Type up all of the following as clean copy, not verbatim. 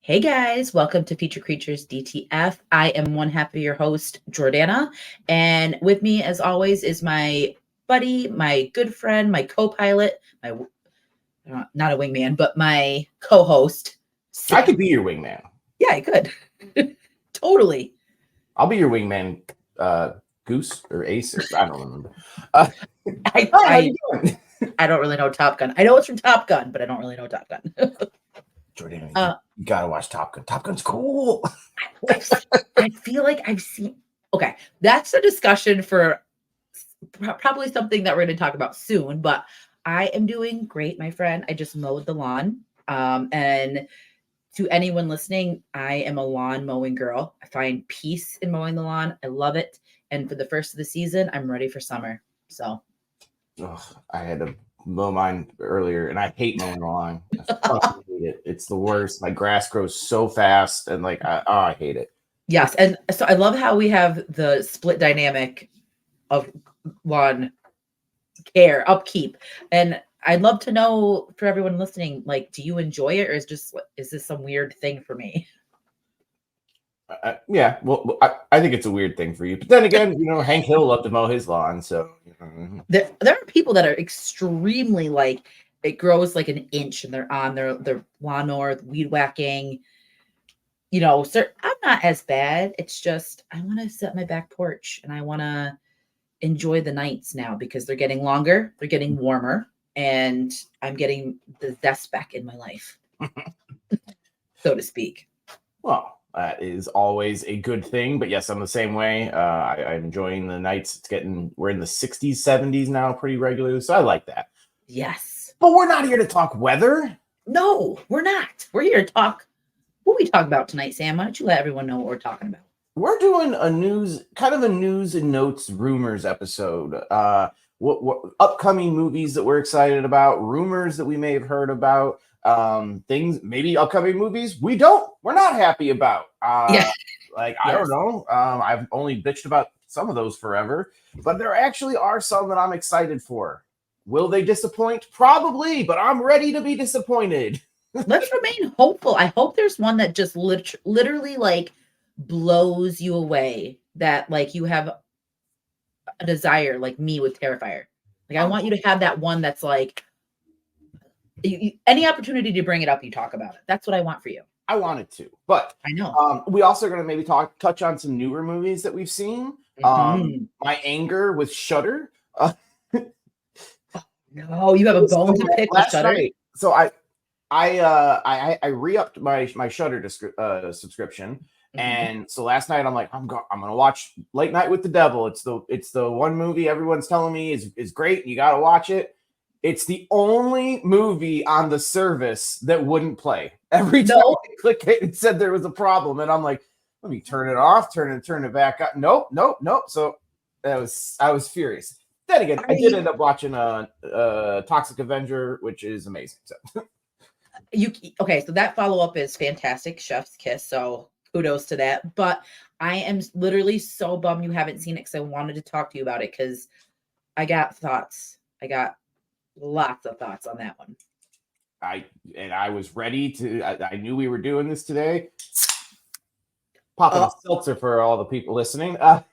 Hey guys, welcome to Future Creatures DTF. I am one half of your host, Jordana, and with me, as always, is my buddy, my good friend, my co-pilot, my not a wingman, but my co-host. I Sam. could be your wingman. Yeah, I could. Totally. I'll be your wingman, Goose or Ace, or I don't remember. I, Hi, how I you doing? I don't really know Top Gun. I know it's from Top Gun, but I don't really know Top Gun. Jordan, you gotta watch Top Gun. Top Gun's cool. I feel like I've seen. Okay, that's a discussion for probably something that we're going to talk about soon. But I am doing great, my friend. I just mowed the lawn. And to anyone listening, I am a lawn mowing girl. I find peace in mowing the lawn. I love it. And for the first of the season, I'm ready for summer. So I had to mow mine earlier, and I hate mowing the lawn. I fucking hate it. It's the worst. My grass grows so fast, and I hate it. yes, and so I love how we have the split dynamic of lawn care, upkeep. And I'd love to know for everyone listening, like, do you enjoy it, or is this some weird thing for me? Yeah, well, I think it's a weird thing for you, but then again, Hank Hill loved to mow his lawn, so There are people that are extremely like it grows like an inch and they're on their lawnmower, weed whacking. Sir, I'm not as bad. It's just I want to sit on my back porch and I want to enjoy the nights now because they're getting longer, they're getting warmer, and I'm getting the zest back in my life, so to speak. Well, that is always a good thing. But yes, I'm the same way. I'm enjoying the nights. We're in the 60s, 70s now pretty regularly. So I like that. Yes. But we're not here to talk weather. No, we're not. We're here to talk. What we talk about tonight, Sam? Why don't you let everyone know what we're talking about? We're doing a news and notes rumors episode. What upcoming movies that we're excited about, rumors that we may have heard about, things, maybe upcoming movies we're not happy about. Yeah. I don't know. I've only bitched about some of those forever, but there actually are some that I'm excited for. Will they disappoint? Probably, but I'm ready to be disappointed. Let's remain hopeful. I hope there's one that just literally like blows you away, that like you have a desire, like me with Terrifier. Like I want you to have that one that's like any opportunity to bring it up, you talk about it. That's what I want for you. I wanted to, but I know. We also are going to maybe touch on some newer movies that we've seen. My anger with Shudder. No, you have a bone to pick with Shudder. Night, so I re-upped my Shudder subscription, and so last night I'm like, I'm gonna watch Late Night with the Devil. It's the one movie everyone's telling me is great. You got to watch it. It's the only movie on the service that wouldn't play. Every time I click it, it said there was a problem, and I'm like, let me turn it off, turn it back up. Nope. So I was furious. Then again, I did end up watching Toxic Avenger, which is amazing. So. So that follow-up is fantastic, Chef's Kiss. So kudos to that. But I am literally so bummed you haven't seen it because I wanted to talk to you about it because I got thoughts. I got lots of thoughts on that one. I was ready to. I knew we were doing this today. Popping a seltzer for all the people listening. That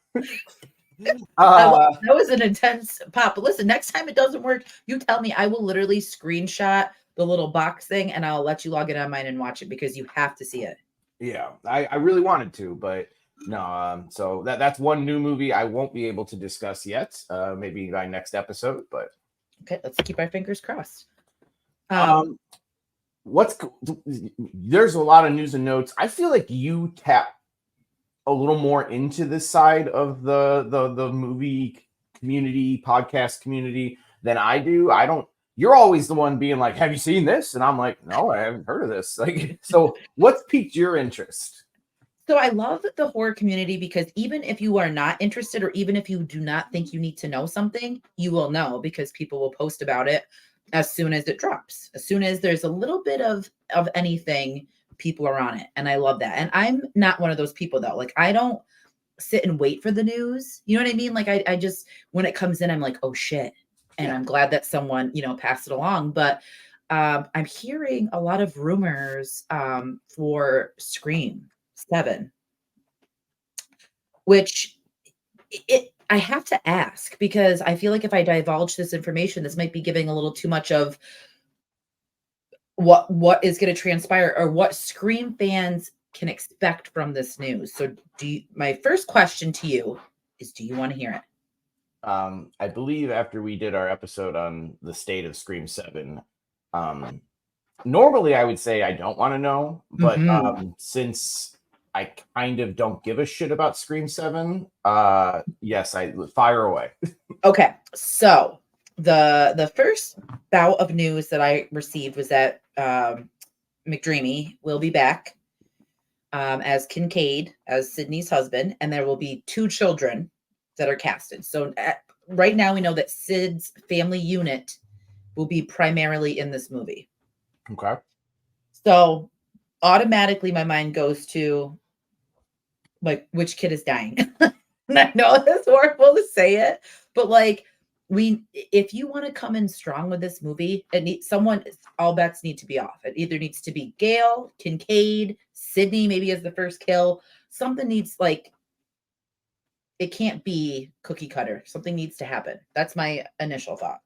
was an intense pop. But listen, next time it doesn't work, you tell me. I will literally screenshot the little box thing and I'll let you log in on mine and watch it because you have to see it. Yeah, I really wanted to, but no. So that's one new movie I won't be able to discuss yet. Maybe by next episode, but okay, let's keep our fingers crossed. There's a lot of news and notes. I feel like you tap a little more into this side of the movie community, podcast community than I do. You're always the one being like, have you seen this? And I'm like, no, I haven't heard of this. Like, so what's piqued your interest? So I love the horror community because even if you are not interested, or even if you do not think you need to know something, you will know because people will post about it as soon as it drops. As soon as there's a little bit of anything, people are on it. And I love that. And I'm not one of those people though. Like I don't sit and wait for the news. You know what I mean? Like I just, when it comes in, I'm like, oh shit. And I'm glad that someone, passed it along. But I'm hearing a lot of rumors for Scream 7, which I have to ask because I feel like if I divulge this information, this might be giving a little too much of what is going to transpire or what Scream fans can expect from this news. So my first question to you is, do you want to hear it? I believe after we did our episode on the state of Scream 7, normally I would say I don't want to know, but Mhm. since I kind of don't give a shit about Scream 7, yes, I fire away. Okay, so the first bout of news that I received was that McDreamy will be back as Kincaid, as Sydney's husband, and there will be two children that are casted. So right now, we know that Sid's family unit will be primarily in this movie. Okay. So automatically, my mind goes to like which kid is dying. And I know it's horrible to say it, but like if you want to come in strong with this movie, it needs someone. All bets need to be off. It either needs to be Gail, Kincaid, Sydney, maybe as the first kill. Something needs like it can't be cookie cutter. Something needs to happen. That's my initial thought.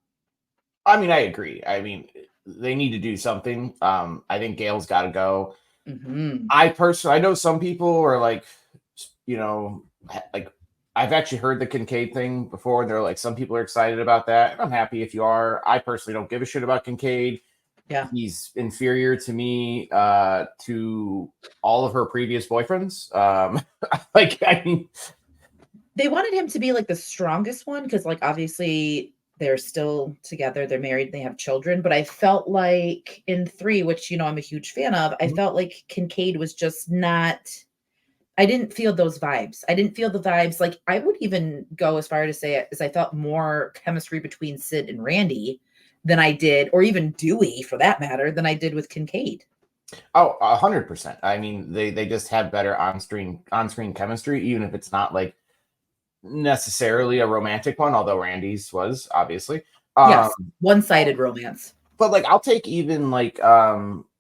I mean, I agree. I mean, they need to do something. I think Gail's got to go. Hmm. I know some people are like, you know, like I've actually heard the Kincaid thing before, and they're like, some people are excited about that. And I'm happy if you are. I personally don't give a shit about Kincaid. Yeah. He's inferior to me, to all of her previous boyfriends. Like, I mean, They wanted him to be like the strongest one because, like, obviously they're still together, they're married, they have children. But I felt like in three, which I'm a huge fan of, I felt like Kincaid was just not. I didn't feel those vibes. I didn't feel the vibes. Like, I would even go as far to say it as I felt more chemistry between Sid and Randy than I did, or even Dewey for that matter, than I did with Kincaid. oh, 100%. I mean, they just have better on screen chemistry, even if it's not like necessarily a romantic one, although Randy's was obviously. Um, Yes, one-sided romance. but like I'll take even like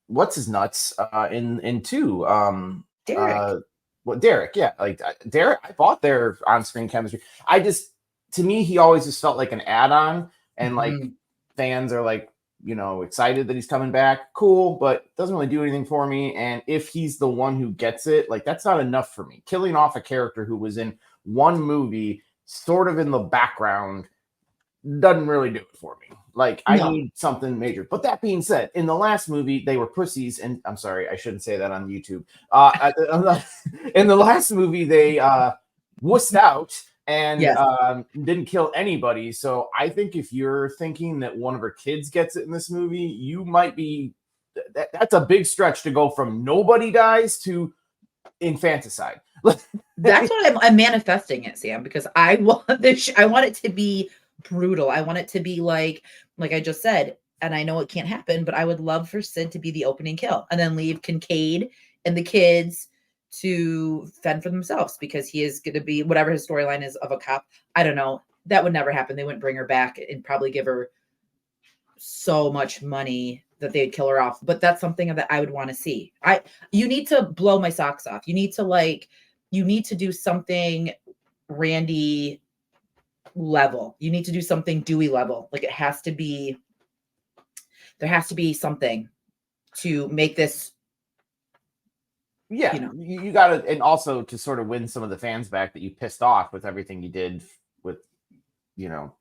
what's his nuts in two Derek. what Derek, yeah, like Derek, I thought their on-screen chemistry. I just To me he always just felt like an add-on, and like Mhm. fans are like, excited that he's coming back, cool, but doesn't really do anything for me. And if he's the one who gets it, like that's not enough for me. Killing off a character who was in one movie sort of in the background doesn't really do it for me. Like I No. need something major. But that being said, in the last movie they were pussies, and I'm sorry, I shouldn't say that on YouTube. In the last movie they wussed out and Yes. didn't kill anybody. So I think if you're thinking that one of her kids gets it in this movie, you might be. That's a big stretch to go from nobody dies to infanticide. That's what I'm manifesting it, Sam, because I want I want it to be brutal. I want it to be like I just said, and I know it can't happen, but I would love for Sid to be the opening kill and then leave Kincaid and the kids to fend for themselves because he is going to be whatever his storyline is of a cop. I don't know. That would never happen. They wouldn't bring her back and probably give her so much money that they'd kill her off. But that's something that I would want to see. You need to blow my socks off. You need to do something Randy level. You need to do something Dewey level. Like there has to be something to make this, Yeah, you know. you got to, and also to sort of win some of the fans back that you pissed off with everything you did with, you know,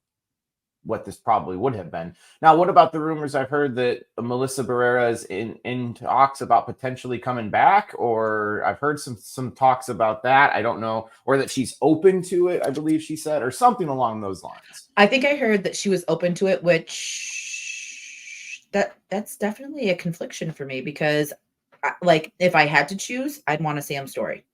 what this probably would have been. Now, what about the rumors I've heard that Melissa Barrera is in talks about potentially coming back, or I've heard some talks about that. I don't know, or that she's open to it. I believe she said, or something along those lines. I think I heard that she was open to it, which that's definitely a confliction for me because like if I had to choose, I'd want a Sam story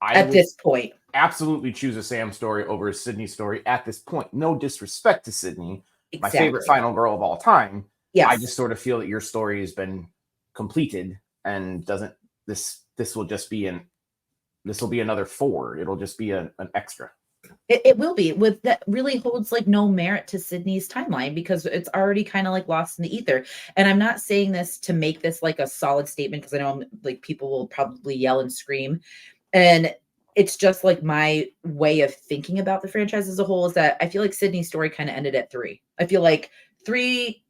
I at would this point. absolutely choose a Sam story over a Sydney story at this point. No disrespect to Sydney, my favorite Exactly. final girl of all time. I just Yes. sort of feel that your story has been completed and doesn't this will just be this will be another four. It'll just be an extra. It will be with that really holds like no merit to Sydney's timeline because it's already kind of like lost in the ether. And I'm not saying this to make this like a solid statement because I know like people will probably yell and scream. And it's just like my way of thinking about the franchise as a whole is that I feel like Sydney's story kind of ended at 3. I feel like 3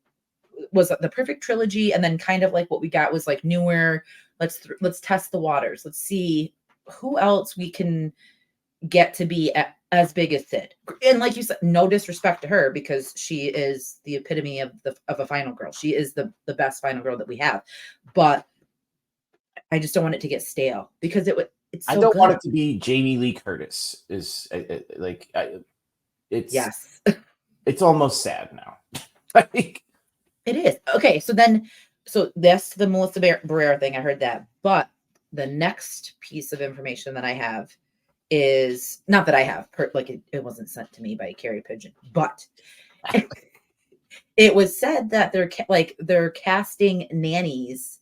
was the perfect trilogy, and then kind of like what we got was like newer. Let's test the waters. Let's see who else we can get to be as big as Sid. And like you said, no disrespect to her because she is the epitome of a final girl. She is the best final girl that we have. But I just don't want it to get stale because it's so I don't good. want it to be Jamie Lee Curtis. It's yes, it's almost sad now. Like, it is. Okay, so that's the Melissa Barrera thing. I heard that, but the next piece of information that I have is not that I have like it wasn't sent to me by Carrie Pigeon, but it was said that they're casting nannies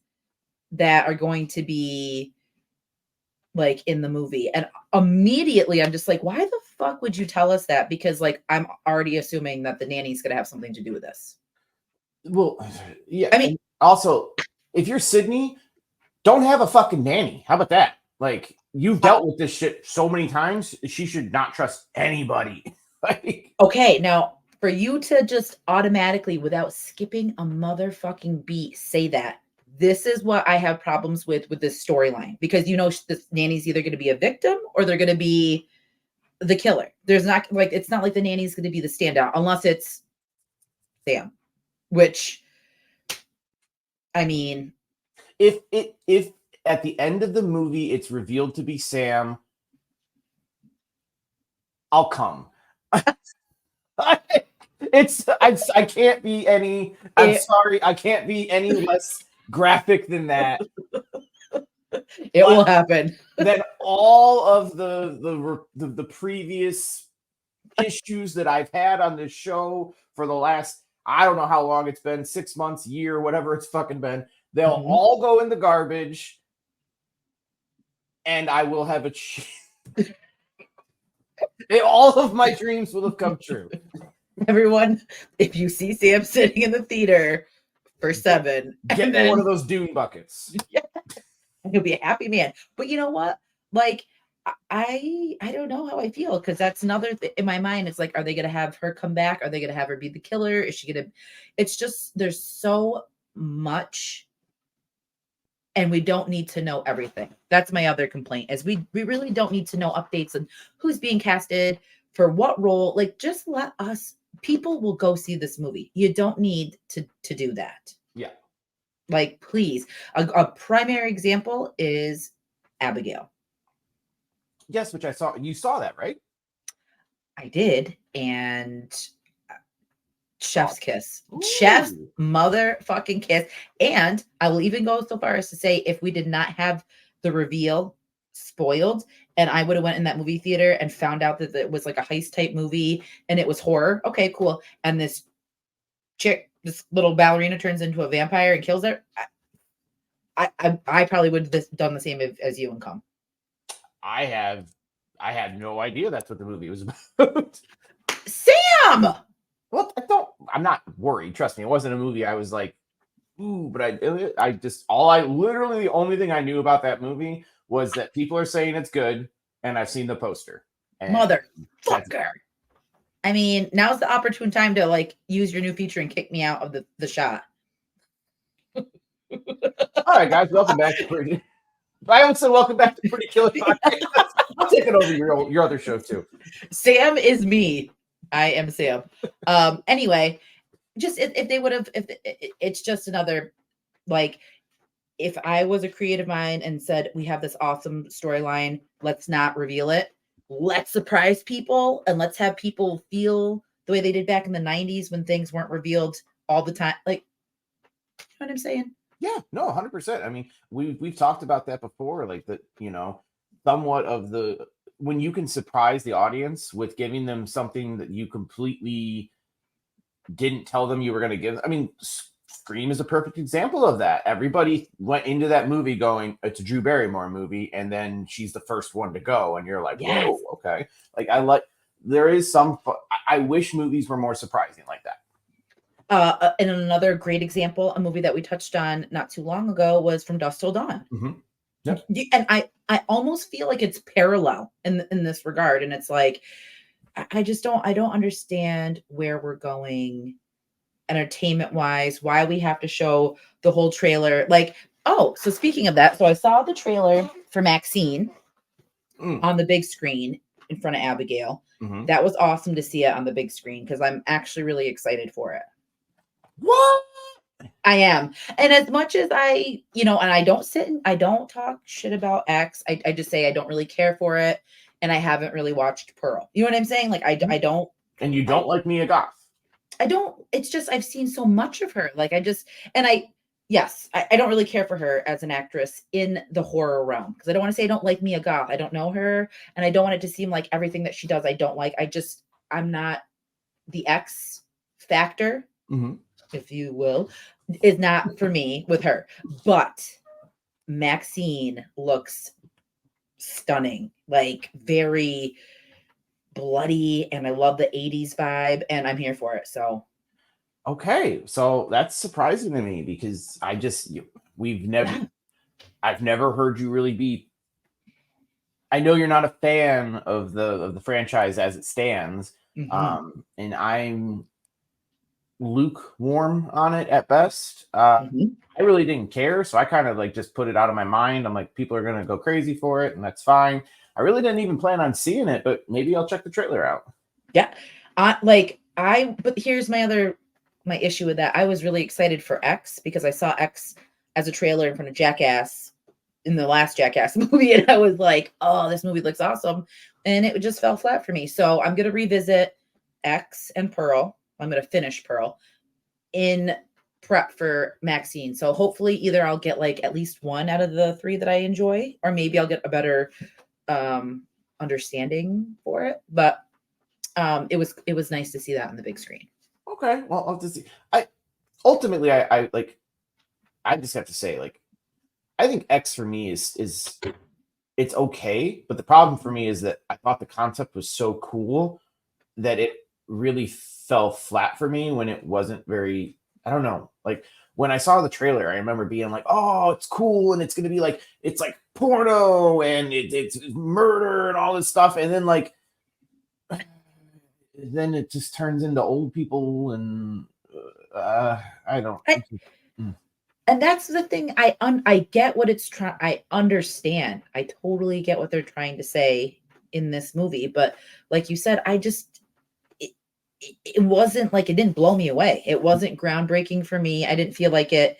that are going to be like in the movie. And immediately I'm just like, why the fuck would you tell us that? Because like I'm already assuming that the nanny's gonna have something to do with this. well, yeah. I mean, also, if you're Sydney, don't have a fucking nanny. How about that? Like, you've dealt with this shit so many times. She should not trust anybody. Like, okay, now for you to just automatically, without skipping a motherfucking beat, say that this is what I have problems with this storyline because you know this nanny's either going to be a victim or they're going to be the killer. There's not like it's not like the nanny's going to be the standout unless it's Sam, which I mean, if at the end of the movie it's revealed to be Sam, I'll come. I can't be any. I'm sorry, I can't be any less graphic than that. It will happen. Then all of the previous issues that I've had on this show for the last, I don't know how long it's been, 6 months, year, whatever it's fucking been, they'll all go in the garbage, and I will have all of my dreams will have come true. Everyone, if you see Sam sitting in the theater for 7, get me one of those Dune buckets. Yeah, he'll be a happy man. But you know what? Like, I don't know how I feel because that's another in my mind. It's like, are they going to have her come back? Are they going to have her be the killer? Is she going to? It's just there's so much, and we don't need to know everything. That's my other complaint. Is we really don't need to know updates on who's being casted for what role. Like, just let us. People will go see this movie. You don't need to do that. Yeah. Like, please. A primary example is Abigail. Yes, which I saw. You saw that, right? I did. And chef's kiss. Ooh. Chef's motherfucking kiss. And I will even go so far as to say if we did not have the reveal spoiled and I would have went in that movie theater and found out that it was like a heist type movie and it was horror. Okay, cool. And this chick, this little ballerina turns into a vampire and kills her. I probably would have done the same as you and come. I had no idea that's what the movie was about. Sam! Well, I'm not worried. Trust me. It wasn't a movie I was like, ooh, but literally the only thing I knew about that movie was that people are saying it's good, and I've seen the poster. Motherfucker. I mean, now's the opportune time to like use your new feature and kick me out of the shot. All right, guys, welcome back to Pretty. I would say welcome back to Pretty Killer Podcast. I'm taking over your other show too. Sam is me. I am Sam. Anyway, just if they would have, if it's just another like. If I was a creative mind and said, we have this awesome storyline, let's not reveal it. Let's surprise people and let's have people feel the way they did back in the 90s when things weren't revealed all the time. Like, you know what I'm saying? Yeah, no, 100%. I mean, we've talked about that before, like that, somewhat of when you can surprise the audience with giving them something that you completely didn't tell them you were going to give. I mean, Scream is a perfect example of that. Everybody went into that movie going, it's a Drew Barrymore movie, and then she's the first one to go, and you're like, yes. Whoa, okay. Like, there is some. I wish movies were more surprising like that. And another great example, a movie that we touched on not too long ago, was From Dusk Till Dawn. Mm-hmm. Yep. And I almost feel like it's parallel in this regard. And it's like, I don't understand where we're going entertainment wise, why we have to show the whole trailer. Like, oh, so speaking of that, so I saw the trailer for Maxine on the big screen in front of Abigail. Mm-hmm. That was awesome to see it on the big screen because I'm actually really excited for it. What? I am. And as much as I, and I don't talk shit about X. I just say I don't really care for it. And I haven't really watched Pearl. You know what I'm saying? Like I don't. And you don't like Mia Goth. I don't, it's just, I've seen so much of her. Like I don't really care for her as an actress in the horror realm. Cause I don't want to say I don't like Mia Goth. I don't know her. And I don't want it to seem like everything that she does, I don't like. I'm not the X factor, if you will, is not for me with her. But Maxine looks stunning, like very bloody, and I love the 80s vibe, and I'm here for it. So okay, so that's surprising to me because I've never heard you really be. I know you're not a fan of the franchise as it stands, and I'm lukewarm on it at best. I really didn't care, so I kind of like just put it out of my mind. I'm like, people are gonna go crazy for it, and that's fine. I really didn't even plan on seeing it, but maybe I'll check the trailer out. Yeah. But here's my issue with that. I was really excited for X because I saw X as a trailer in front of Jackass in the last Jackass movie. And I was like, oh, this movie looks awesome. And it just fell flat for me. So I'm going to revisit X and Pearl. I'm going to finish Pearl in prep for Maxine. So hopefully either I'll get like at least one out of the three that I enjoy, or maybe I'll get a better understanding for it. But it was nice to see that on the big screen. Okay, well, I'll have to see. I just have to say, like, I think X for me is it's okay, but the problem for me is that I thought the concept was so cool that it really fell flat for me when it wasn't very. I don't know, like when I saw the trailer, I remember being like, "Oh, it's cool, and it's gonna be like it's like porno and it's murder and all this stuff," and then like. Then it just turns into old people, and I don't. And that's the thing. I get what it's trying. I understand. I totally get what they're trying to say in this movie. But like you said, it wasn't like, it didn't blow me away. It wasn't groundbreaking for me. I didn't feel like it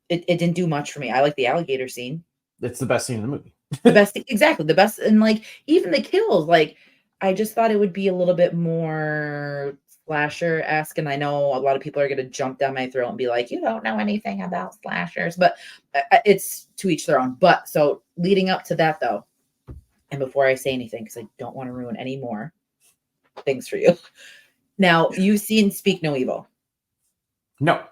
didn't do much for me. I like the alligator scene. It's the best scene in the movie. The best, exactly. The best. And like, even the kills, like, I just thought it would be a little bit more slasher-esque, and I know a lot of people are going to jump down my throat and be like, you don't know anything about slashers, but it's to each their own. But so leading up to that, though, and before I say anything, because I don't want to ruin any more things for you. Now, you've seen Speak No Evil. No.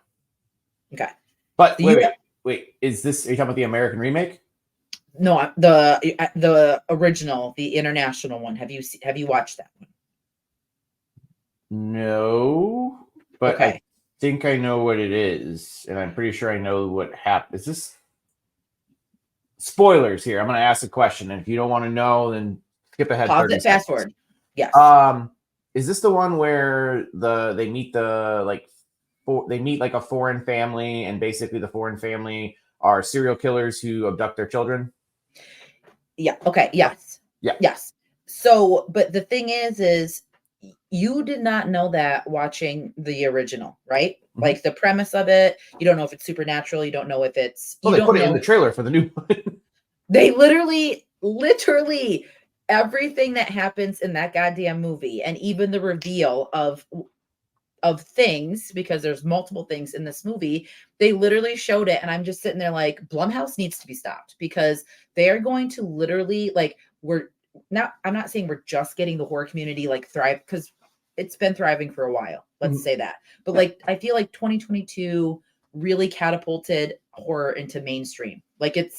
Okay. But wait. Are you talking about the American remake? No, the original, the international one. Have you watched that one? No, but okay. I think I know what it is, and I'm pretty sure I know what happened. Is this spoilers here? I'm going to ask a question, and if you don't want to know, then skip ahead. Pause it, fast forward. Yes. Is this the one where they meet like a foreign family, and basically the foreign family are serial killers who abduct their children? Yeah. Okay. Yes. Yeah. Yes. So, but the thing is you did not know that watching the original, right? Mm-hmm. Like the premise of it, you don't know if it's supernatural. You don't know if it's. Well, they put it in the trailer for the new one. They literally, everything that happens in that goddamn movie, and even the reveal of things, because there's multiple things in this movie, they literally showed it, and I'm just sitting there like, Blumhouse needs to be stopped, because they are going to literally, like, I'm not saying we're just getting the horror community like thrive, because it's been thriving for a while, let's say that, but like I feel like 2022 really catapulted horror into mainstream. Like I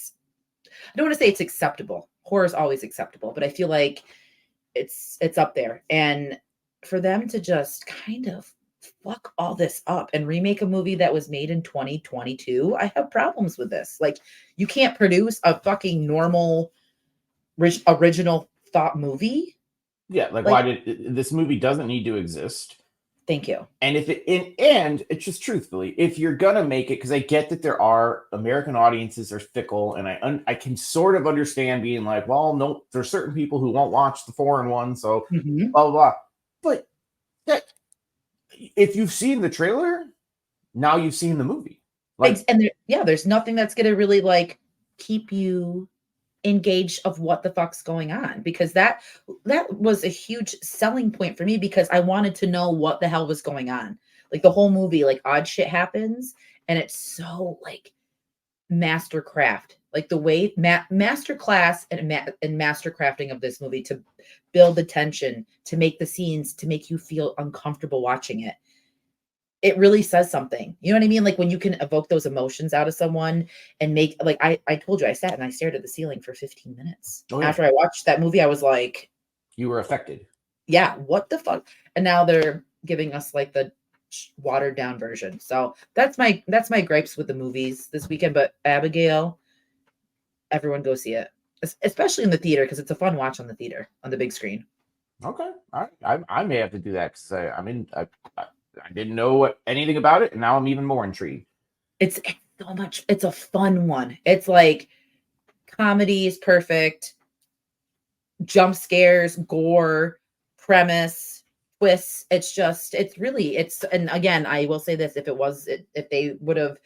don't want to say it's acceptable. Horror is always acceptable, but I feel like it's up there. And for them to just kind of fuck all this up and remake a movie that was made in 2022, I have problems with this. Like, you can't produce a fucking normal original thought movie. Yeah, like Like, why did this movie doesn't need to exist? thank you. And if it and it's just truthfully, if you're gonna make it, because I get that there are American audiences are fickle, and I can sort of understand being like, well, no, there's certain people who won't watch the foreign one, so Mhm. blah blah blah. But that if you've seen the trailer, now you've seen the movie. Like, And yeah, there's nothing that's gonna really like keep you engaged of what the fuck's going on, because that was a huge selling point for me, because I wanted to know what the hell was going on. Like, the whole movie, like, odd shit happens, and it's so like mastercraft, like the way master class and master crafting of this movie to build the tension, to make the scenes, to make you feel uncomfortable watching it. It really says something. You know what I mean? Like, when you can evoke those emotions out of someone and make, like, I told you, I sat and I stared at the ceiling for 15 minutes. oh yeah, After I watched that movie, I was like, you were affected. yeah, what the fuck? And now they're giving us like the watered down version. So that's my gripes with the movies this weekend. But Abigail, everyone go see it. Especially in the theater, because it's a fun watch on the theater, on the big screen. Okay, all right. I may have to do that because I didn't know anything about it, and now I'm even more intrigued. It's so much, it's a fun one. It's like, comedy is perfect, jump scares, gore, premise, twists. It's just, it's really, it's, and again, I will say this, if they would have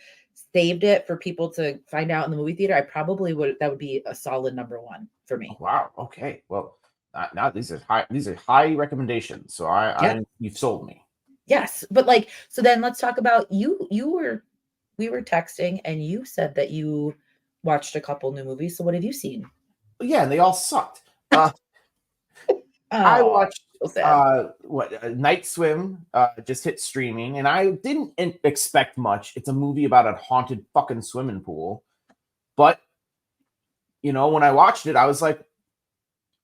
saved it for people to find out in the movie theater, I probably would, that would be a solid number one for Oh, me. wow. Okay. Well, now these are high. These are high recommendations. So Yeah. you've sold me. Yes. But like, so then let's talk about we were texting and you said that you watched a couple new movies. So what have you seen? But yeah, and they all sucked. I Oh, watched so sad. Night Swim just hit streaming, and I didn't expect much. It's a movie about a haunted fucking swimming pool, but when I watched it, I was like,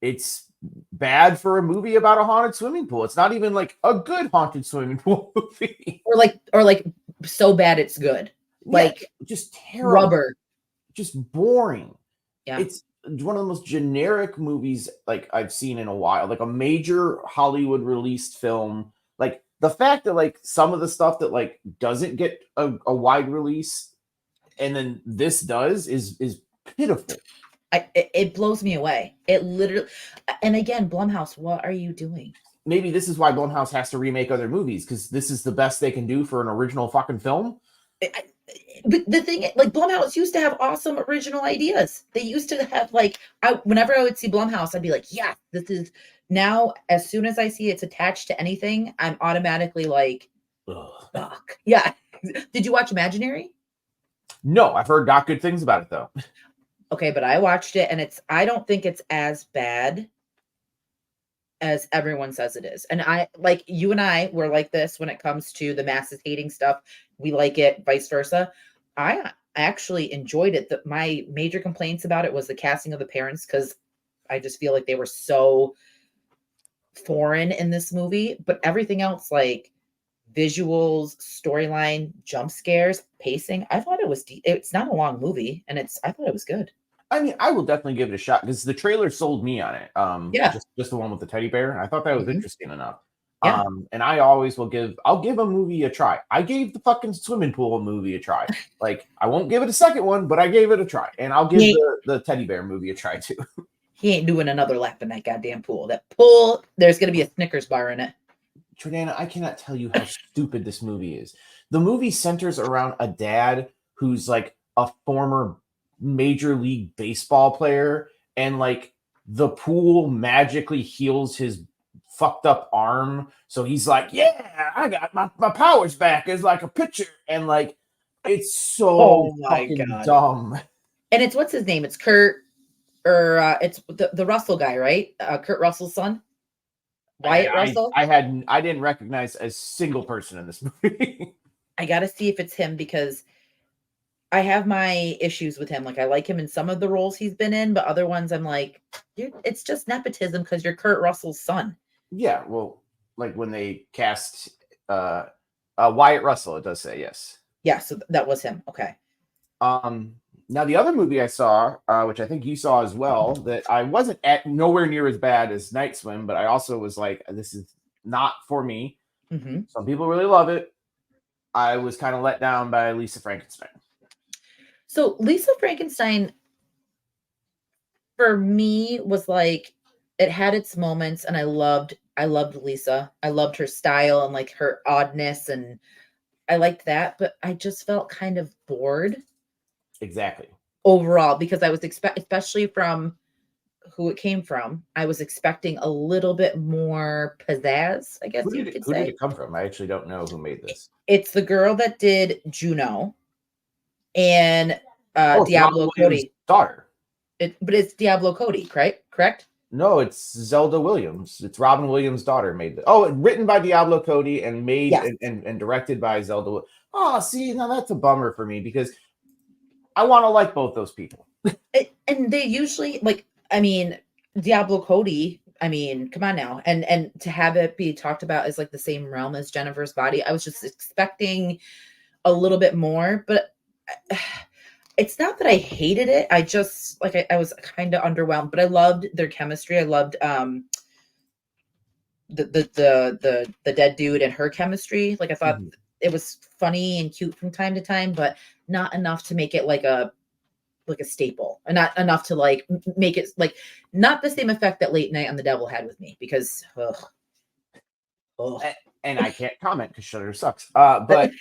it's bad for a movie about a haunted swimming pool. It's not even like a good haunted swimming pool movie. Or like so bad it's good. Yeah, Like just terrible, rubber. just boring. Yeah. It's one of the most generic movies like I've seen in a while. Like a major Hollywood released film. Like the fact that like some of the stuff that like doesn't get a wide release and then this does is pitiful. It blows me away. It literally, and again, Blumhouse, what are you doing? Maybe this is why Blumhouse has to remake other movies because this is the best they can do for an original fucking film. But the thing, like, Blumhouse used to have awesome original ideas. They used to have like, whenever I would see Blumhouse, I'd be like, yeah, this is. Now, as soon as I see it's attached to anything, I'm automatically like, Ugh. fuck. Yeah. Did you watch Imaginary? No, I've heard not good things about it though. Okay, but I watched it, and I don't think it's as bad as everyone says it is. And I, like, you and I were like this when it comes to the masses hating stuff. We like it, vice versa. I actually enjoyed it. My major complaints about it was the casting of the parents, because I just feel like they were so foreign in this movie. But everything else, like visuals, storyline, jump scares, pacing, I thought it was. It's not a long movie, and I thought it was good. I mean, I will definitely give it a shot because the trailer sold me on it. Yeah. Just the one with the teddy bear. I thought that was Mhm. interesting enough. Yeah. And I always I'll give a movie a try. I gave the fucking swimming pool movie a try. Like, I won't give it a second one, but I gave it a try. And I'll give Yeah. the teddy bear movie a try too. He ain't doing another lap in that goddamn pool. That pool, there's gonna be a Snickers bar in it. Jordana, I cannot tell you how stupid this movie is. The movie centers around a dad who's like a former major league baseball player, and like the pool magically heals his fucked up arm. So he's like, yeah, I got my powers back as like a pitcher. And like, it's so Oh my fucking God. dumb. And it's, what's his name? It's Kurt, or it's the Russell guy, right? Kurt Russell's son, Wyatt Russell. I didn't recognize a single person in this movie. I gotta see if it's him, because I have my issues with him. Like I like him in some of the roles he's been in, but other ones I'm like, it's just nepotism because you're Kurt Russell's son. Yeah, well, like when they cast Wyatt Russell, it does say yes. Yeah, so that was him. Okay. Now the other movie I saw, which I think you saw as well, that I wasn't at nowhere near as bad as Night Swim, but I also was like, this is not for me. Mm-hmm. Some people really love it. I was kind of let down by Lisa Frankenstein. So Lisa Frankenstein for me was like it had its moments and I loved Lisa. I loved her style and like her oddness and I liked that, but I just felt kind of bored Exactly. overall because I was especially from who it came from. I was expecting a little bit more pizzazz, I guess you could Who did say. it come from? I actually don't know who made this. It's the girl that did Juno and Oh, it's Robin Diablo Williams' Cody. daughter. But it's Diablo Cody, right? Correct? No, it's Zelda Williams. It's Robin Williams' daughter made it. Oh, written by Diablo Cody and made Yes. and directed by Zelda. Oh, see, now that's a bummer for me because I want to like both those people. And they usually like, I mean, Diablo Cody, I mean, come on now. And to have it be talked about as like the same realm as Jennifer's Body, I was just expecting a little bit more, but it's not that I hated it. I just like I was kind of underwhelmed, but I loved their chemistry. I loved the dead dude and her chemistry. Like I thought it was funny and cute from time to time, but not enough to make it like a staple, and not enough to like make it like not the same effect that Late Night on the Devil had with me because And I can't comment because Shutter sucks. But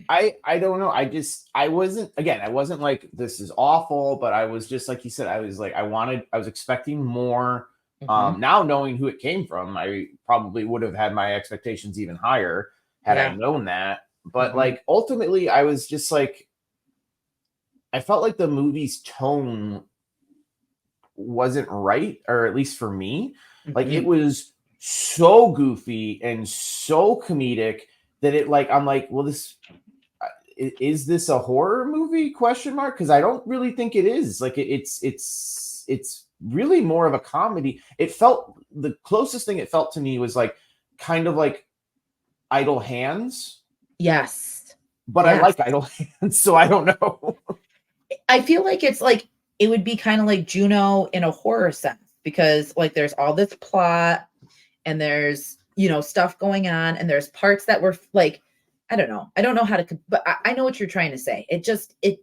I don't know. I wasn't like this is awful, but I was just like you said, I was expecting more. Mhm. Now knowing who it came from, I probably would have had my expectations even higher had I Yeah. known that. But Mhm. like ultimately, I was just like, I felt like the movie's tone wasn't right, or at least for me. Like it Mhm. was so goofy and so comedic that I'm like, well, this is this a horror movie? Question mark. Because I don't really think it is. Like it's really more of a comedy. It felt the closest thing it felt to me was like kind of like Idle Hands, Yes. but I Yes. like Idle Hands, so I don't know. I feel like it's like it would be kind of like Juno in a horror sense because like there's all this plot and there's stuff going on and there's parts that were like I don't know. I don't know how to but I know what you're trying to say. It just it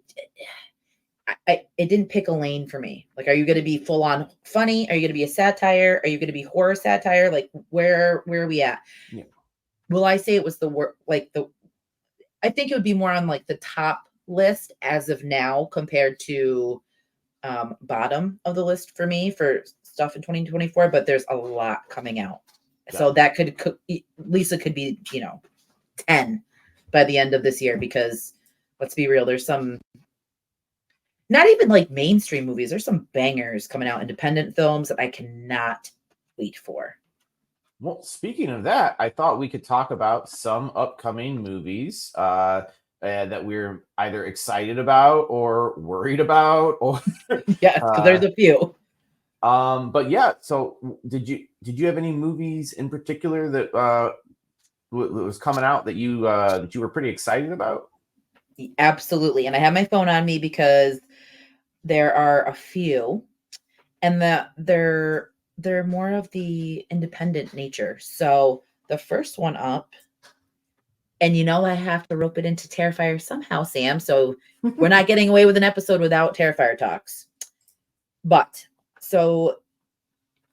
didn't pick a lane for me. Like, are you going to be full on funny? Are you going to be a satire? Are you going to be horror satire? Like, where are we at? Yeah. Will I say it was the work? Like I think it would be more on like the top list as of now compared to bottom of the list for me for stuff in 2024. But there's a lot coming out, so that Lisa could be 10 by the end of this year because let's be real, there's some not even like mainstream movies. There's some bangers coming out, independent films that I cannot wait for. Well, speaking of that, I thought we could talk about some upcoming movies that we're either excited about or worried about, or Yes, because there's a few. but yeah. So, did you have any movies in particular that was coming out that you were pretty excited about? Absolutely, and I have my phone on me because there are a few, and they're more of the independent nature. So the first one up, and I have to rope it into Terrifier somehow, Sam. So we're not getting away with an episode without Terrifier talks. But so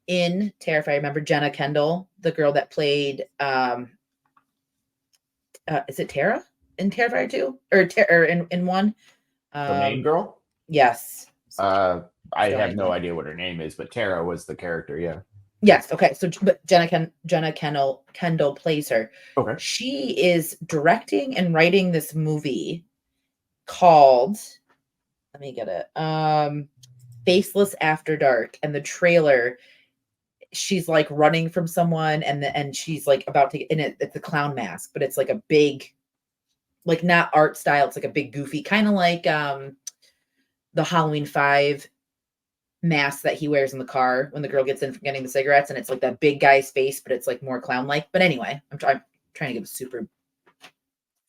in Terrifier, remember Jenna Kendall, the girl that played is it Tara in Terrifier 2 or in 1? The main girl? Yes. I have no idea what her name is, but Tara was the character. Yeah. Yes. Okay. So, but Jenna Kendall plays her. Okay. She is directing and writing this movie called. Let me get it. Faceless After Dark, and the trailer. She's like running from someone, and she's like about to. And it's a clown mask, but it's like a big like not art style. It's like a big goofy, kind of like the Halloween 5 mask that he wears in the car when the girl gets in from getting the cigarettes, and it's like that big guy's face, but it's like more clown like. But anyway, trying to give a super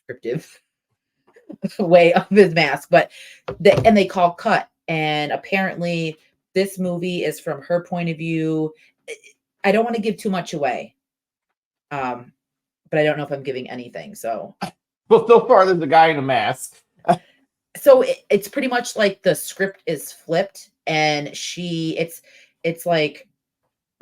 descriptive way of his mask, but they call cut, and apparently this movie is from her point of view. I don't want to give too much away, but I don't know if I'm giving anything. So, Well, so far there's a guy in a mask. it's pretty much like the script is flipped, and it's like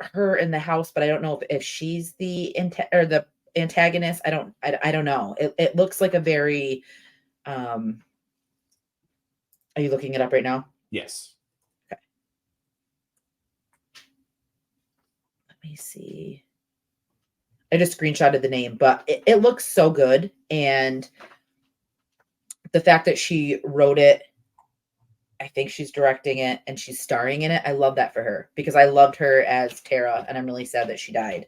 her in the house, but I don't know if she's the or the antagonist. I don't know. It looks like a very are you looking it up right now? Yes. Okay. Let me see. I just screenshotted the name, but it looks so good. And the fact that she wrote it, I think she's directing it and she's starring in it. I love that for her because I loved her as Tara, and I'm really sad that she died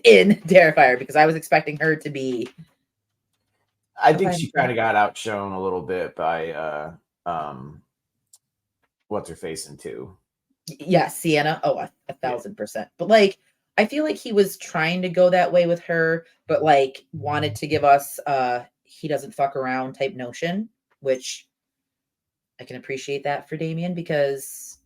in Terrifier because I was expecting her to be. I think she kind of got outshone a little bit by what's her face in 2. Yeah, Sienna. Oh, 1,000%. But like, I feel like he was trying to go that way with her, but like wanted to give us he doesn't fuck around type notion, which I can appreciate that for Damien because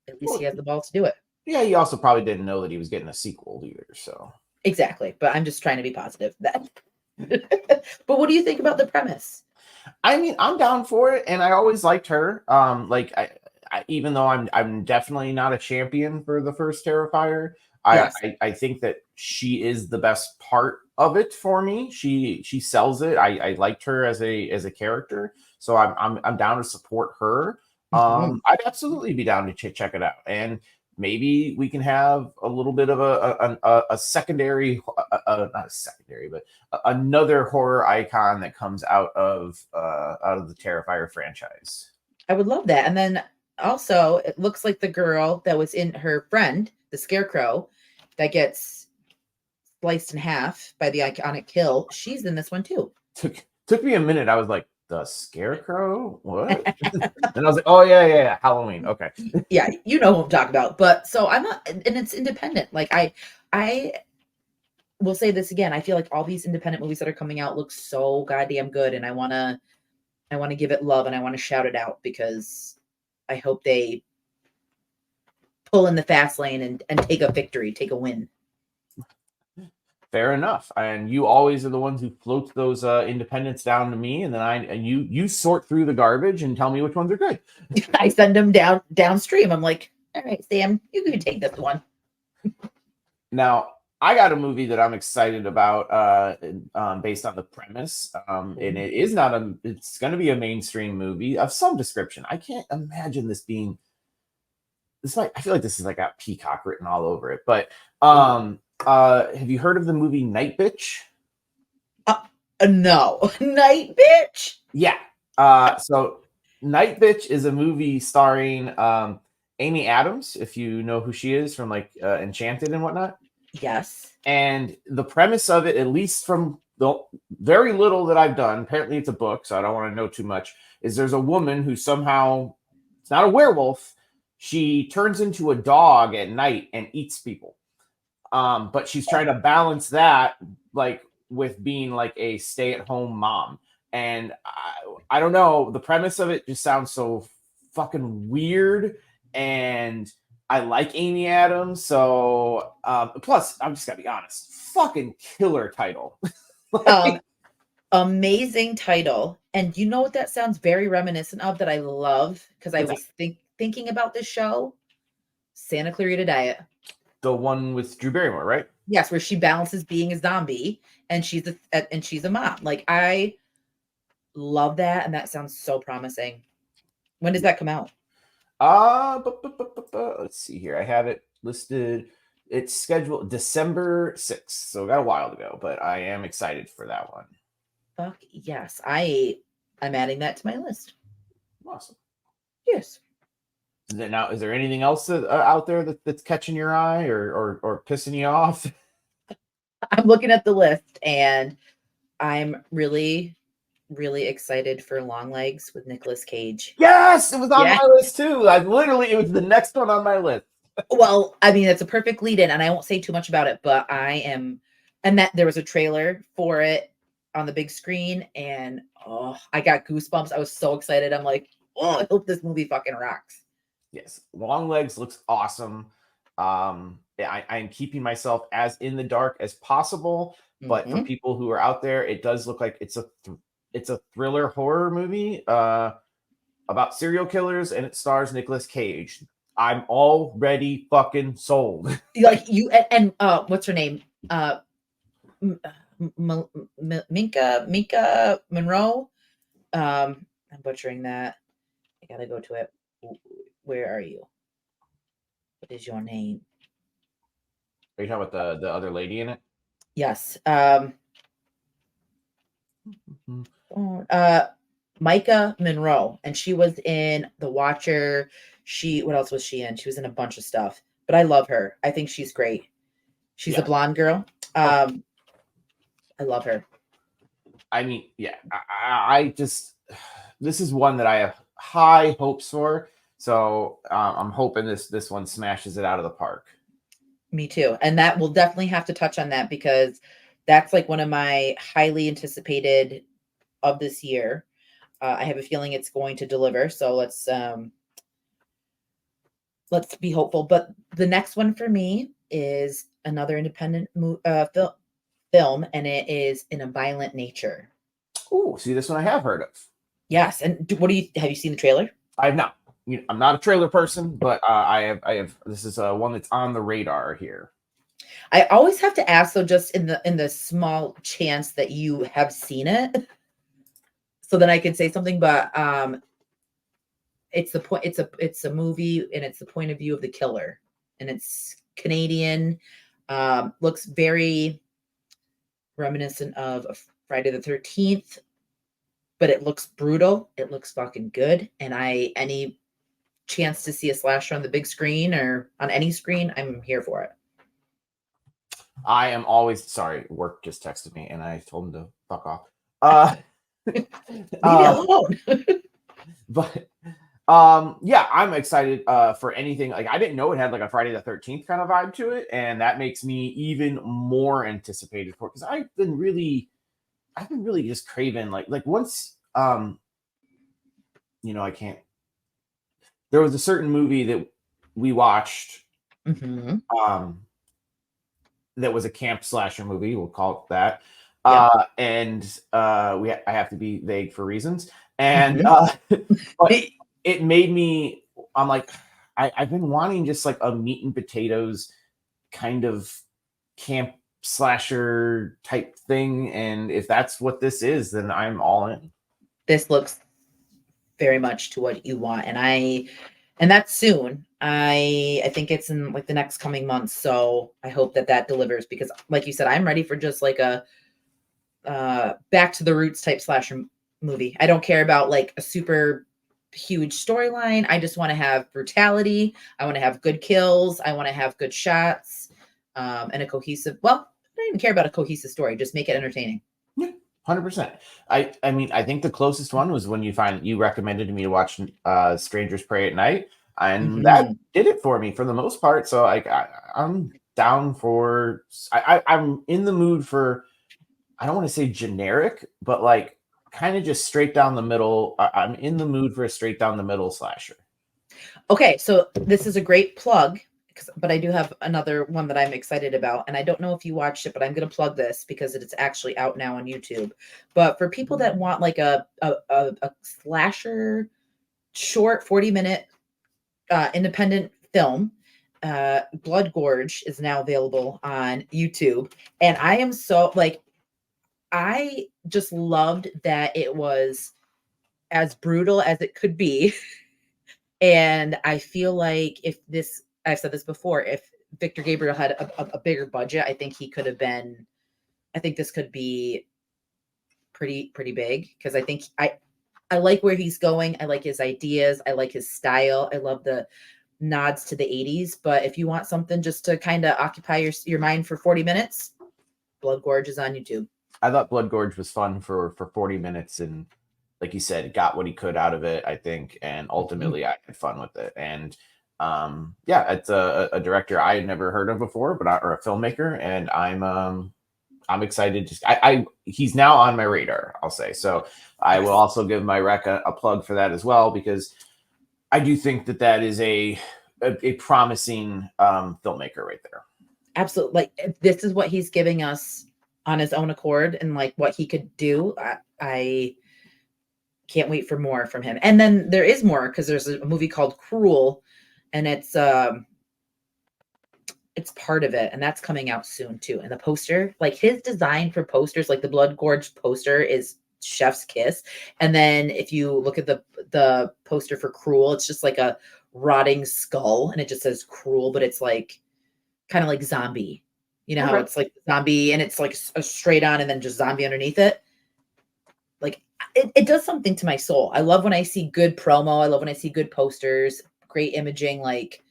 at least he has the balls to do it. Yeah, he also probably didn't know that he was getting a sequel either. So exactly, but I'm just trying to be positive. That. But what do you think about the premise? I mean, I'm down for it, and I always liked her. Like I even though I'm definitely not a champion for the first Terrifier, Yes. I think that she is the best part of it for me. She sells it. I liked her as a character, so I'm down to support her. I'd absolutely be down to check it out, and maybe we can have a little bit of a secondary, not a secondary, but another horror icon that comes out of the Terrifier franchise. I would love that. And then also, it looks like the girl that was in her friend, the Scarecrow, that gets sliced in half by the iconic kill. She's in this one too. Took me a minute. I was like, the Scarecrow? What? And I was like, oh yeah, Halloween. Okay. Yeah, you know who I'm talking about. But so I'm not, and it's independent. Like I will say this again. I feel like all these independent movies that are coming out look so goddamn good, and I wanna give it love and I want to shout it out because I hope they pull in the fast lane and take a victory, take a win. Fair enough. And you always are the ones who float those independents down to me, and then you sort through the garbage and tell me which ones are good. I send them downstream. I'm like, all right, Sam, you can take this one. Now, I got a movie that I'm excited about based on the premise. And it is it's going to be a mainstream movie of some description. I can't imagine this being I feel like this is like got Peacock written all over it. But have you heard of the movie Night Bitch? No. Night Bitch? Yeah. So Night Bitch is a movie starring Amy Adams, if you know who she is from like Enchanted and whatnot. Yes. And the premise of it, at least from the very little that I've done, apparently it's a book, so I don't want to know too much, is there's a woman who somehow, it's not a werewolf, she turns into a dog at night and eats people. But she's trying to balance that like with being like a stay-at-home mom. And I don't know, the premise of it just sounds so fucking weird, and I like Amy Adams, so plus I'm just gotta be honest, fucking killer title. Amazing title. And you know what that sounds very reminiscent of that I love because I was thinking about this show, Santa Clarita Diet. The one with Drew Barrymore, right? Yes, where she balances being a zombie and she's a mom. Like I love that, and that sounds so promising. When does that come out? Let's see here. I have it listed. It's scheduled December 6th, so we got a while to go, but I am excited for that one. Fuck yes. I'm adding that to my list. Awesome. Yes. Now, is there anything else out there that's catching your eye or pissing you off? I'm looking at the list and I'm really, really excited for Long Legs with Nicolas Cage. Yes, it was on Yeah. my list too. It was the next one on my list. Well, I mean, it's a perfect lead in, and I won't say too much about it, but and that there was a trailer for it on the big screen, and oh, I got goosebumps. I was so excited. I'm like, oh, I hope this movie fucking rocks. Yes, Long Legs looks awesome. Yeah, I am keeping myself as in the dark as possible, but for Mhm. people who are out there, it does look like it's a thriller horror movie about serial killers, and it stars Nicolas Cage. I'm already fucking sold. Like you and what's her name? M- Minka Monroe. I'm butchering that. I gotta go to it. Where are you? What is your name? Are you talking about the other lady in it? Yes. Mhm. Micah Monroe, and she was in The Watcher. What else was she in? She was in a bunch of stuff, but I love her. I think she's great. She's a Yeah. blonde girl. Oh, I love her. I mean, yeah. I just this is one that I have high hopes for. So I'm hoping this one smashes it out of the park. Me too. And that we'll definitely have to touch on that because that's like one of my highly anticipated of this year. I have a feeling it's going to deliver. So let's be hopeful. But the next one for me is another independent film, and it is in a violent nature. Oh, see, this one I have heard of. Yes, and what do you have you seen the trailer? I have not. I'm not a trailer person, but I have. I have. This is one that's on the radar here. I always have to ask though, just in the small chance that you have seen it, so then I can say something. But it's the point. It's a movie, and it's the point of view of the killer, and it's Canadian. Looks very reminiscent of Friday the 13th, but it looks brutal. It looks fucking good, and any chance to see a slasher on the big screen or on any screen, I'm here for it. I am always sorry. Work just texted me, and I told him to fuck off. Uh, Leave it uh, alone. but yeah, I'm excited for anything. Like I didn't know it had like a Friday the 13th kind of vibe to it, and that makes me even more anticipated for it because I've been really just craving like once I can't. There was a certain movie that we watched Hmm. um that was a camp slasher movie. We'll call it that. Yep. And I have to be vague for reasons. And Hmm. but it made me. I'm like, I've been wanting just like a meat and potatoes kind of camp slasher type thing. And if that's what this is, then I'm all in. This looks very much to what you want, and that's soon. I think it's in like the next coming months, so I hope that delivers because, like you said, I'm ready for just like a back to the roots type slasher movie. I don't care about like a super huge storyline. I just want to have brutality. I want to have good kills. I want to have good shots, and a cohesive. Well, I don't even care about a cohesive story. Just make it entertaining. Yeah, 100%. I mean, I think the closest one was when you recommended me to watch Strangers Pray at Night, and that Hmm. did it for me for the most part. So I'm down for I'm in the mood for I don't want to say generic, but like kind of just straight down the middle. I'm in the mood for a straight down the middle slasher. Okay, so this is a great plug, but I do have another one that I'm excited about, and I don't know if you watched it, but I'm going to plug this because it's actually out now on YouTube. But for people that want like a slasher short 40-minute independent film, Blood Gorge is now available on YouTube, and I am so like I just loved that it was as brutal as it could be. And I feel like I've said this before, if Victor Gabriel had a bigger budget, I think he could have been, I think this could be pretty big because I think I like where he's going. I like his ideas. I like his style. I love the nods to the 80s. But if you want something just to kind of occupy your mind for 40 minutes, Blood Gorge is on YouTube. I thought Blood Gorge was fun for 40 minutes, and like you said, got what he could out of it, I think, and ultimately I had fun with it. And yeah, it's a director I had never heard of before, or a filmmaker, and I'm excited. He's now on my radar, I'll say. So I will also give my rec a plug for that as well, because I do think that is a promising filmmaker right there. Absolutely. Like, this is what he's giving us on his own accord, and like what he could do. I can't wait for more from him. And then there is more, because there's a movie called Cruel, and it's part of it, and that's coming out soon too. And the poster, like his design for posters, like the Blood Gorge poster is chef's kiss. And then if you look at the poster for Cruel, it's just like a rotting skull, and it just says Cruel, but it's like kind of like zombie. You know how it's like zombie, and it's like a straight on and then just zombie underneath it. Like it does something to my soul. I love when I see good promo. I love when I see good posters, great imaging. Like,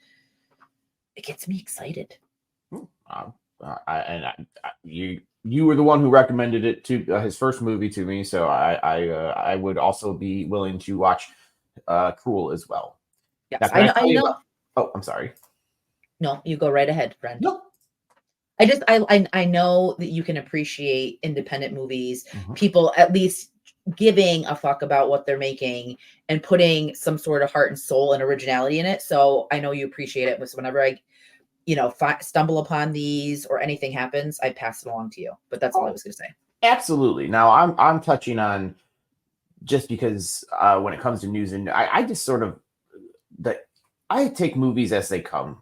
it gets me excited. You were the one who recommended it to his first movie to me, so I would also be willing to watch Cruel as well. Yes, I know. Oh, I'm sorry. No, you go right ahead, friend. No. I know that you can appreciate independent movies, people at least giving a fuck about what they're making and putting some sort of heart and soul and originality in it. So I know you appreciate it. So whenever I, stumble upon these or anything happens, I pass it along to you. But that's all I was going to say. Absolutely. Now I'm touching on, just because when it comes to news, and I just sort of I take movies as they come.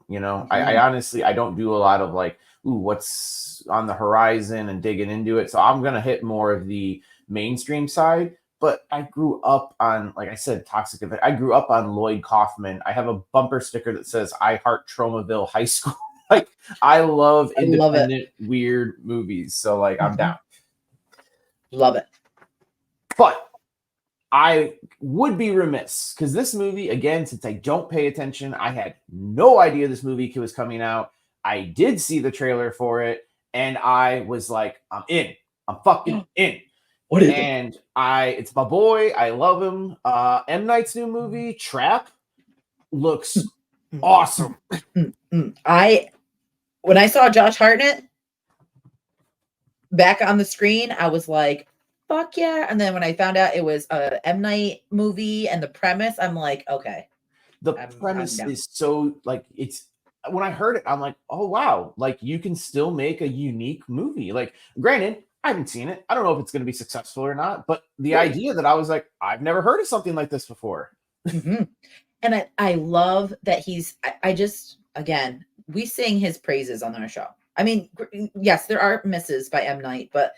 I honestly, I don't do a lot of like, ooh, what's on the horizon and digging into it. So I'm going to hit more of the mainstream side. But I grew up on, like I said, Toxic Avenger. I grew up on Lloyd Kaufman. I have a bumper sticker that says "I Heart Tromaville High School." Like, I love independent, weird movies. So like, I'm down. Love it. But I would be remiss, because this movie, again, since I don't pay attention, I had no idea this movie was coming out. I did see the trailer for it, and I was like, I'm in. I'm fucking in. What is it? It's my boy. I love him. M. Night's new movie, Trap, looks awesome. When I saw Josh Hartnett back on the screen, I was like, fuck yeah. And then when I found out it was a M. Night movie and the premise, I'm like, okay. The premise is so, like, when I heard it, I'm like, oh wow, like, you can still make a unique movie. Like, granted, I haven't seen it. I don't know if it's going to be successful or not, but the idea that I was like, I've never heard of something like this before. And I love that I just, again, we sing his praises on our show. I mean, yes, there are misses by M. Night, but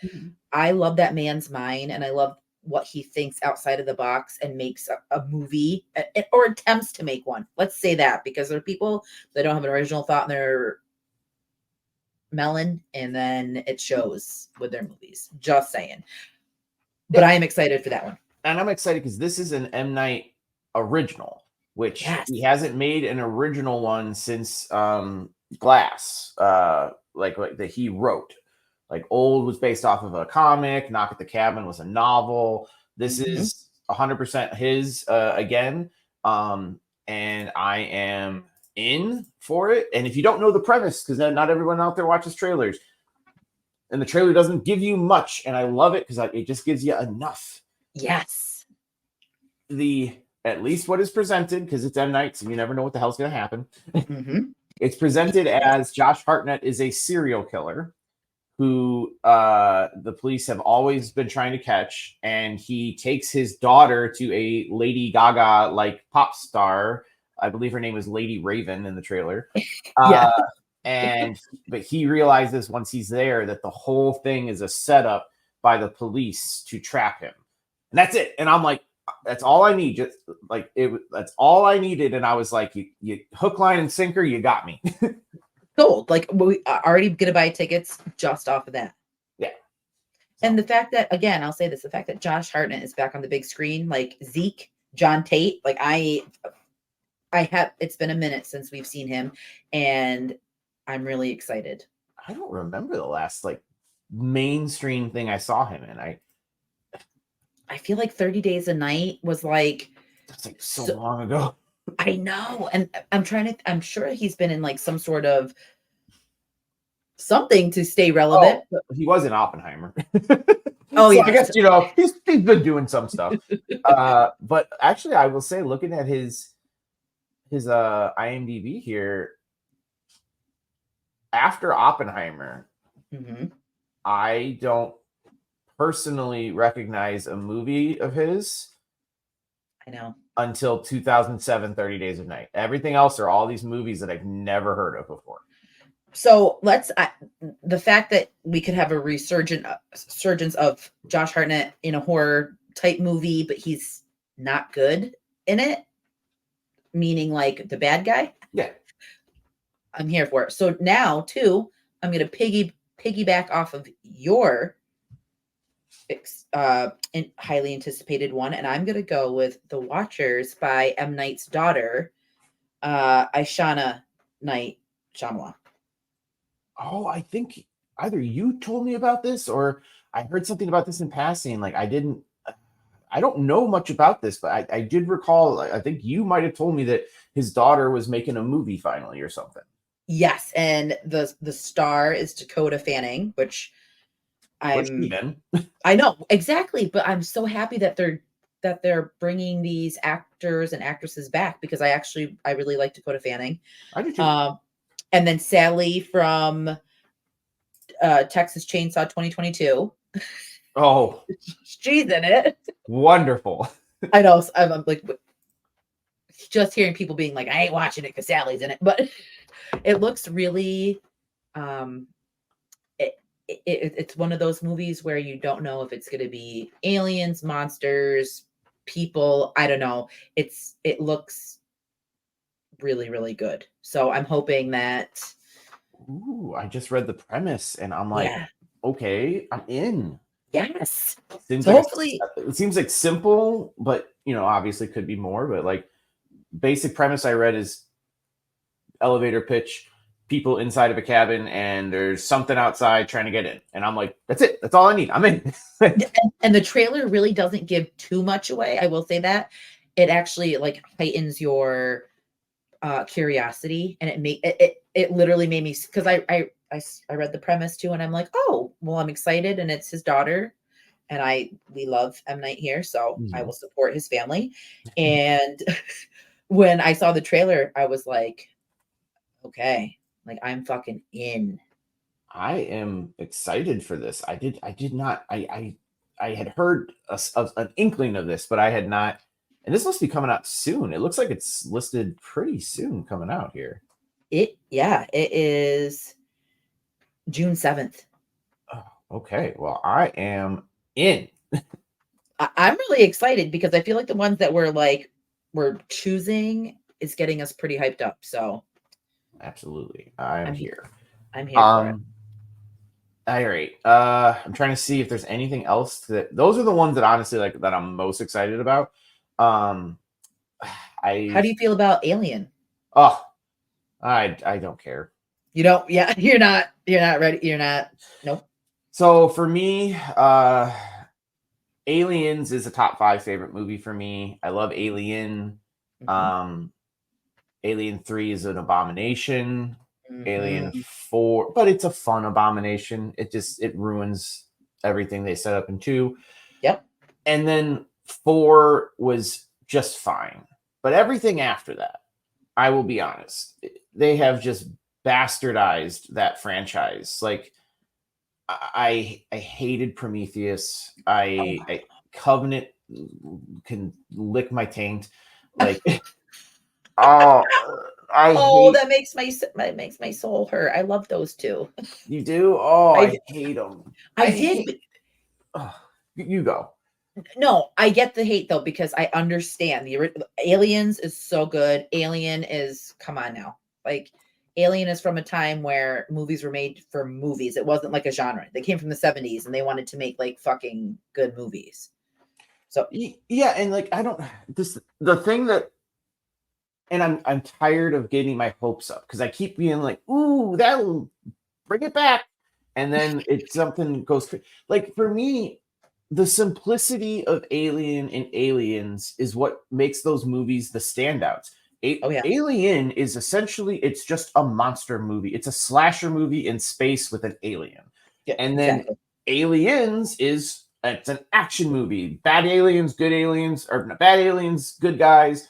I love that man's mind, and I love what he thinks outside of the box and makes a movie, or attempts to make one. Let's say that, because there are people that don't have an original thought in their melon, and then it shows with their movies. Just saying. But I am excited for that one. And I'm excited because this is an M. Night original, which he hasn't made an original one since Glass, like that he wrote. Like, Old was based off of a comic. Knock at the Cabin was a novel. This is 100% his again. And I am in for it. And if you don't know the premise, because not everyone out there watches trailers, and the trailer doesn't give you much, and I love it because it just gives you enough. Yes. At least what is presented, because it's M. Night, so you never know what the hell's going to happen. It's presented as Josh Hartnett is a serial killer who the police have always been trying to catch, and he takes his daughter to a Lady Gaga like pop star. I believe her name was Lady Raven in the trailer. But he realizes once he's there that the whole thing is a setup by the police to trap him, and that's it. And I'm like, that's all I need. Just like that's all I needed. And I was like, you hook, line, and sinker. You got me. Gold. Like, we are already gonna buy tickets just off of that. Yeah. And the fact that, again, I'll say this: the fact that Josh Hartnett is back on the big screen, like Zeke, John Tate. Like, I have. It's been a minute since we've seen him, and I'm really excited. I don't remember the last like mainstream thing I saw him in. I feel like 30 Days a Night was like That's like so long ago. I know. And I'm sure he's been in like some sort of something to stay relevant. Oh, he was in Oppenheimer. Oh, So yeah. I guess, he's been doing some stuff. But actually, I will say, looking at his IMDb here, after Oppenheimer, Mhm. I don't personally recognize a movie of his I know. until 2007, 30 Days of Night. Everything else are all these movies that I've never heard of before. So the fact that we could have a resurgence of Josh Hartnett in a horror type movie, but he's not good in it, meaning like the bad guy. Yeah. I'm here for it. So now too, I'm gonna piggyback off of your highly anticipated one, and I'm gonna go with The Watchers by M. Night's daughter, Aishana Night Shyamalan. Oh, I think either you told me about this or I heard something about this in passing. Like I don't know much about this, but I did recall, I think you might have told me that his daughter was making a movie finally or something. Yes, and the star is Dakota Fanning, which What's she been? I know exactly, but I'm so happy that they're bringing these actors and actresses back because I really like Dakota Fanning. I do too. And then Sally from Texas Chainsaw 2022. Oh, She's in it. wonderful. I know. I'm like just hearing people being like, I ain't watching it because Sally's in it, but it looks really it's one of those movies where you don't know if it's going to be aliens, monsters, people. I don't know. It looks really, really good. So I'm hoping that. Ooh, I just read the premise and I'm like, Yeah. okay, I'm in. Yes. Seems So like hopefully, it seems like simple, but obviously could be more. But like basic premise I read is elevator pitch, people inside of a cabin, and there's something outside trying to get in. And I'm like, that's it. That's all I need. I'm in. and the trailer really doesn't give too much away. I will say that it actually like heightens your curiosity, and it literally made me because I read the premise too, and I'm like, oh, well, I'm excited, and it's his daughter, and we love M. Night here, so I will support his family. And when I saw the trailer, I was like, okay, like I'm fucking in. I am excited for this. I did not. I had heard an inkling of this, but I had not. And this must be coming out soon. It looks like it's listed pretty soon coming out here. It is June 7th. Oh, okay. Well, I am in. I'm really excited because I feel like the ones that we're choosing is getting us pretty hyped up. So absolutely, I'm here. I'm here for it. All right. I'm trying to see if there's anything else those are the ones that honestly like that I'm most excited about. How do you feel about Alien? Oh, I don't care. You don't, yeah, you're not ready. You're not, nope. So for me, Aliens is a top 5 favorite movie for me. I love Alien. Alien 3 is an abomination. Alien 4, but it's a fun abomination. It ruins everything they set up in 2. Yep. And then 4 was just fine. But everything after that, I will be honest, they have just bastardized that franchise. Like I hated Prometheus. I Covenant can lick my taint. Like that makes my soul hurt. I love those two. You do? Oh, I hate them. I did. You go. No, I get the hate though because I understand the Aliens is so good. Alien is come on now. Like Alien is from a time where movies were made for movies. It wasn't like a genre. They came from the 70s and they wanted to make like fucking good movies. So yeah, and like the thing that and I'm tired of getting my hopes up because I keep being like, ooh, that'll bring it back. and then it's something goes like for me. The simplicity of Alien and Aliens is what makes those movies the standouts. Oh yeah. Alien is essentially it's just a monster movie. It's a slasher movie in space with an alien. Yeah, And then exactly. Aliens is it's an action movie. Bad aliens, good aliens, or bad aliens, good guys.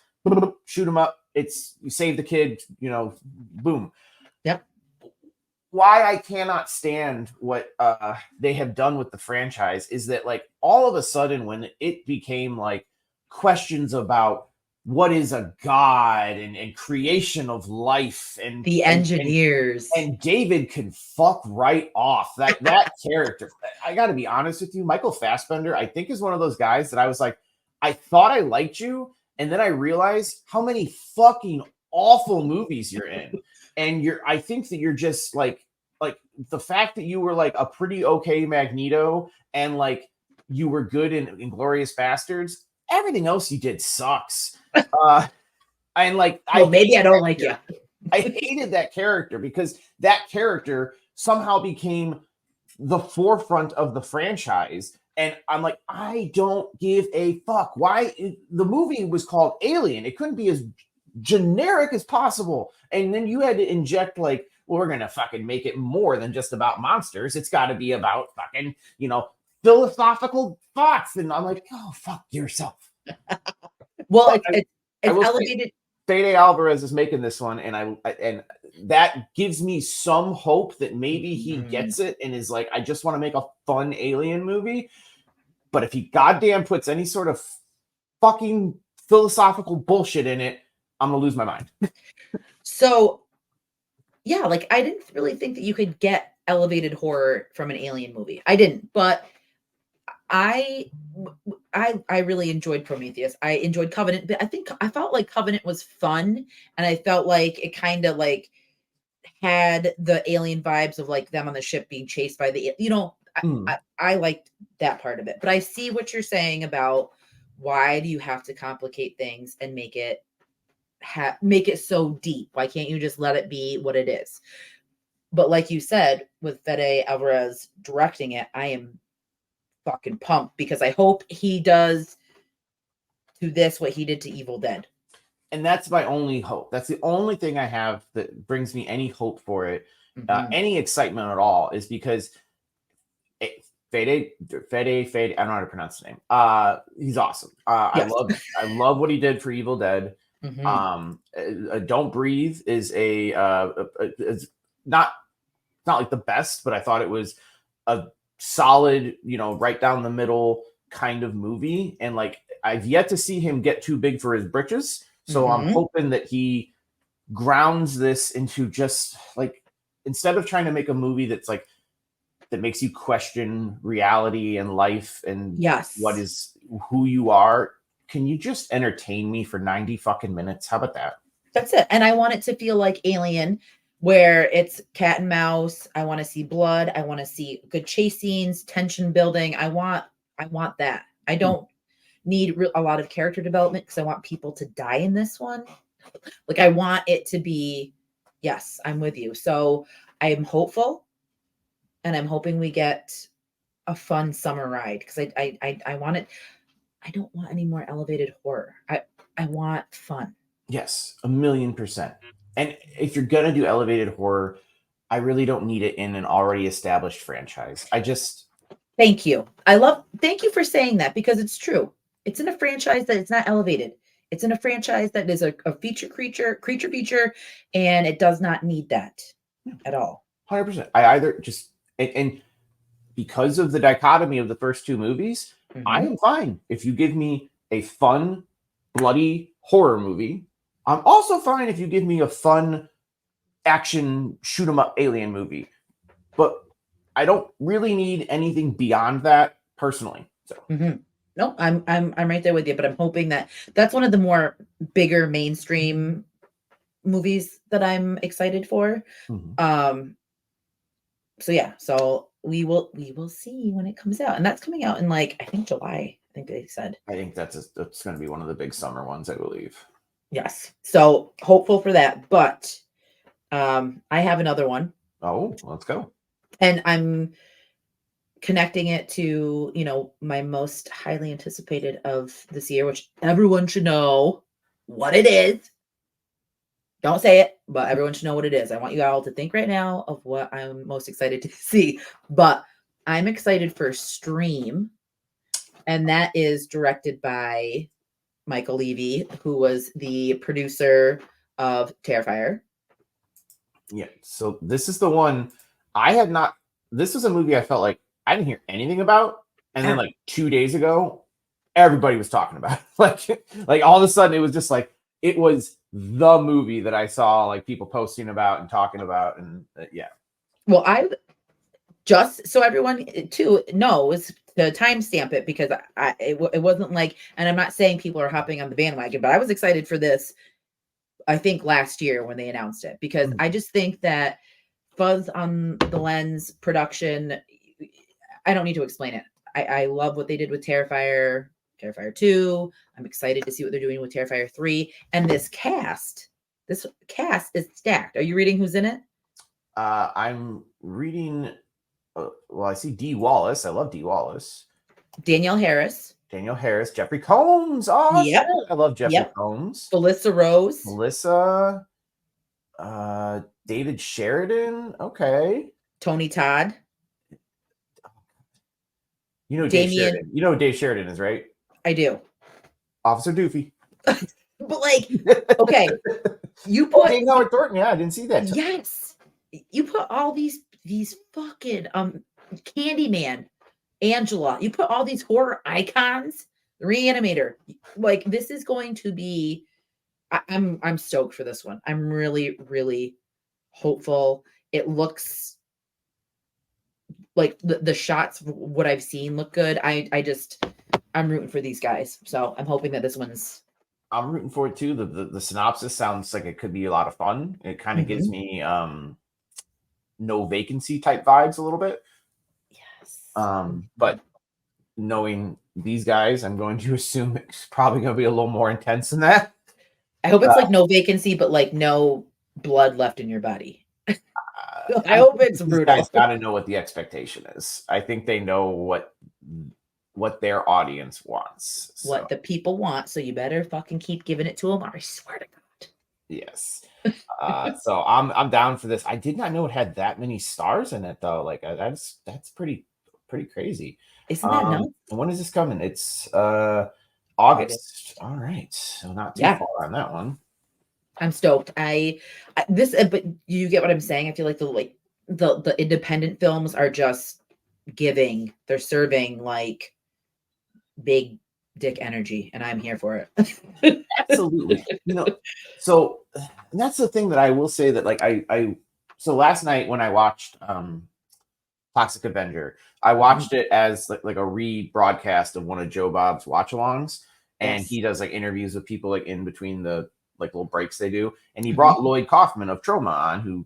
Shoot them up. It's you save the kid. Boom. Yep. Why I cannot stand what they have done with the franchise is that like all of a sudden when it became like questions about what is a god and creation of life and The and and engineers. and David can fuck right off that character. I got to be honest with you, Michael Fassbender, I think is one of those guys that I was like, I thought I liked you, and then I realized how many fucking awful movies you're in, and I think that you're just like the fact that you were like a pretty okay Magneto and like you were good in Inglourious Bastards. Everything else you did sucks. And like Well, maybe I don't like you. I hated that character because that character somehow became the forefront of the franchise. And I'm like, I don't give a fuck. Why the movie was called Alien? It couldn't be as generic as possible. And then you had to inject like, well, we're gonna fucking make it more than just about monsters. It's got to be about fucking, philosophical thoughts. And I'm like, oh, fuck yourself. Well, But it's elevated. Fede Alvarez is making this one, and that gives me some hope that maybe he gets it and is like, I just want to make a fun alien movie. But if he goddamn puts any sort of fucking philosophical bullshit in it, I'm gonna lose my mind. So, yeah, like I didn't really think that you could get elevated horror from an alien movie. I didn't, but I really enjoyed Prometheus. I enjoyed Covenant, but I felt like Covenant was fun, and I felt like it kind of like had the alien vibes of like them on the ship being chased by I liked that part of it. But I see what you're saying about why do you have to complicate things and make it so deep? Why can't you just let it be what it is? But like you said, with Fede Alvarez directing it, I am fucking pumped because I hope he does to this what he did to Evil Dead. And that's my only hope. That's the only thing I have that brings me any hope for it, any excitement at all, is because Fede, I don't know how to pronounce his name. He's awesome. Yes. I love what he did for Evil Dead. Don't Breathe is is not like the best, but I thought it was a solid, right down the middle kind of movie. And like, I've yet to see him get too big for his britches. So I'm hoping that he grounds this into just like, instead of trying to make a movie that's like, that makes you question reality and life and what is who you are. Can you just entertain me for 90 fucking minutes? How about that? That's it. And I want it to feel like Alien, where it's cat and mouse. I want to see blood. I want to see good chase scenes, tension building. I want that. I don't need a lot of character development because I want people to die in this one. Like I want it to be, yes, I'm with you. So I'm hopeful, and I'm hoping we get a fun summer ride because I want it. I don't want any more elevated horror. I want fun. Yes, 1,000,000%. And if you're gonna do elevated horror, I really don't need it in an already established franchise. Thank you. Thank you for saying that because it's true. It's in a franchise that it's not elevated. It's in a franchise that is a creature feature, and it does not need that at all. 100%. I either just and because of the dichotomy of the first two movies, I am fine if you give me a fun, bloody horror movie. I'm also fine if you give me a fun action shoot 'em up alien movie. But I don't really need anything beyond that personally. So no, I'm right there with you, but I'm hoping that's one of the more bigger mainstream movies that I'm excited for. So yeah, so we will see when it comes out, and that's coming out in like I think July. I think they said. I think that's going to be one of the big summer ones, I believe. Yes, so hopeful for that. But I have another one. Oh, let's go. And I'm connecting it to, you know, my most highly anticipated of this year, which everyone should know what it is. Don't say it, but everyone should know what it is. I want you all to think right now of what I'm most excited to see. But I'm excited for Stream, and that is directed by Michael Levy, who was the producer of Terrifier. Yeah. So this is the one I had not. This was a movie I felt like I didn't hear anything about, and then like 2 days ago, everybody was talking about it. like all of a sudden, it was just like it was the movie that I saw like people posting about and talking about, and yeah. Well, I just so everyone too knows to timestamp it because it wasn't like, and I'm not saying people are hopping on the bandwagon, but I was excited for this. I think last year when they announced it, because I just think that Fuzz on the Lens production, I don't need to explain it. I love what they did with Terrifier 2. I'm excited to see what they're doing with Terrifier 3. And this cast is stacked. Are you reading who's in it? I'm reading. Well, I see Dee Wallace. I love Dee Wallace. Danielle Harris. Jeffrey Combs. Oh, Yep. shit. I love Jeffrey Combs. Felissa Rose. Melissa. David Sheridan. Okay. Tony Todd. You know Dave Sheridan. You know who Dave Sheridan is, right? I do. Officer Doofy. But like, okay, you put Howard Thornton. Yeah, I didn't see that. Yes, you put all these fucking Candyman, Angela. You put all these horror icons. Reanimator. Like this is going to be. I'm stoked for this one. I'm really really hopeful. It looks like the shots, what I've seen, look good. I'm rooting for these guys, so I'm hoping that this one's. I'm rooting for it too. The synopsis sounds like it could be a lot of fun. It kind of gives me No Vacancy type vibes a little bit. Yes. But knowing these guys, I'm going to assume it's probably going to be a little more intense than that. I hope it's like No Vacancy, but like no blood left in your body. I hope it's brutal. Guys got to know what the expectation is. I think they know what their audience wants. What the people want, so you better fucking keep giving it to them. I swear to God. Yes. So I'm down for this. I did not know it had that many stars in it though. Like that's pretty crazy. Isn't that nuts? When is this coming? It's August. All right. So not too far on that one. I'm stoked. But you get what I'm saying? I feel like the independent films are just giving. They're serving like big dick energy, and I'm here for it. Absolutely. So that's the thing that I will say that like so last night when I watched Toxic Avenger, I watched it as like a rebroadcast of one of Joe Bob's watch-alongs, and he does like interviews with people like in between the like little breaks they do, and he brought Lloyd Kaufman of Troma on, who,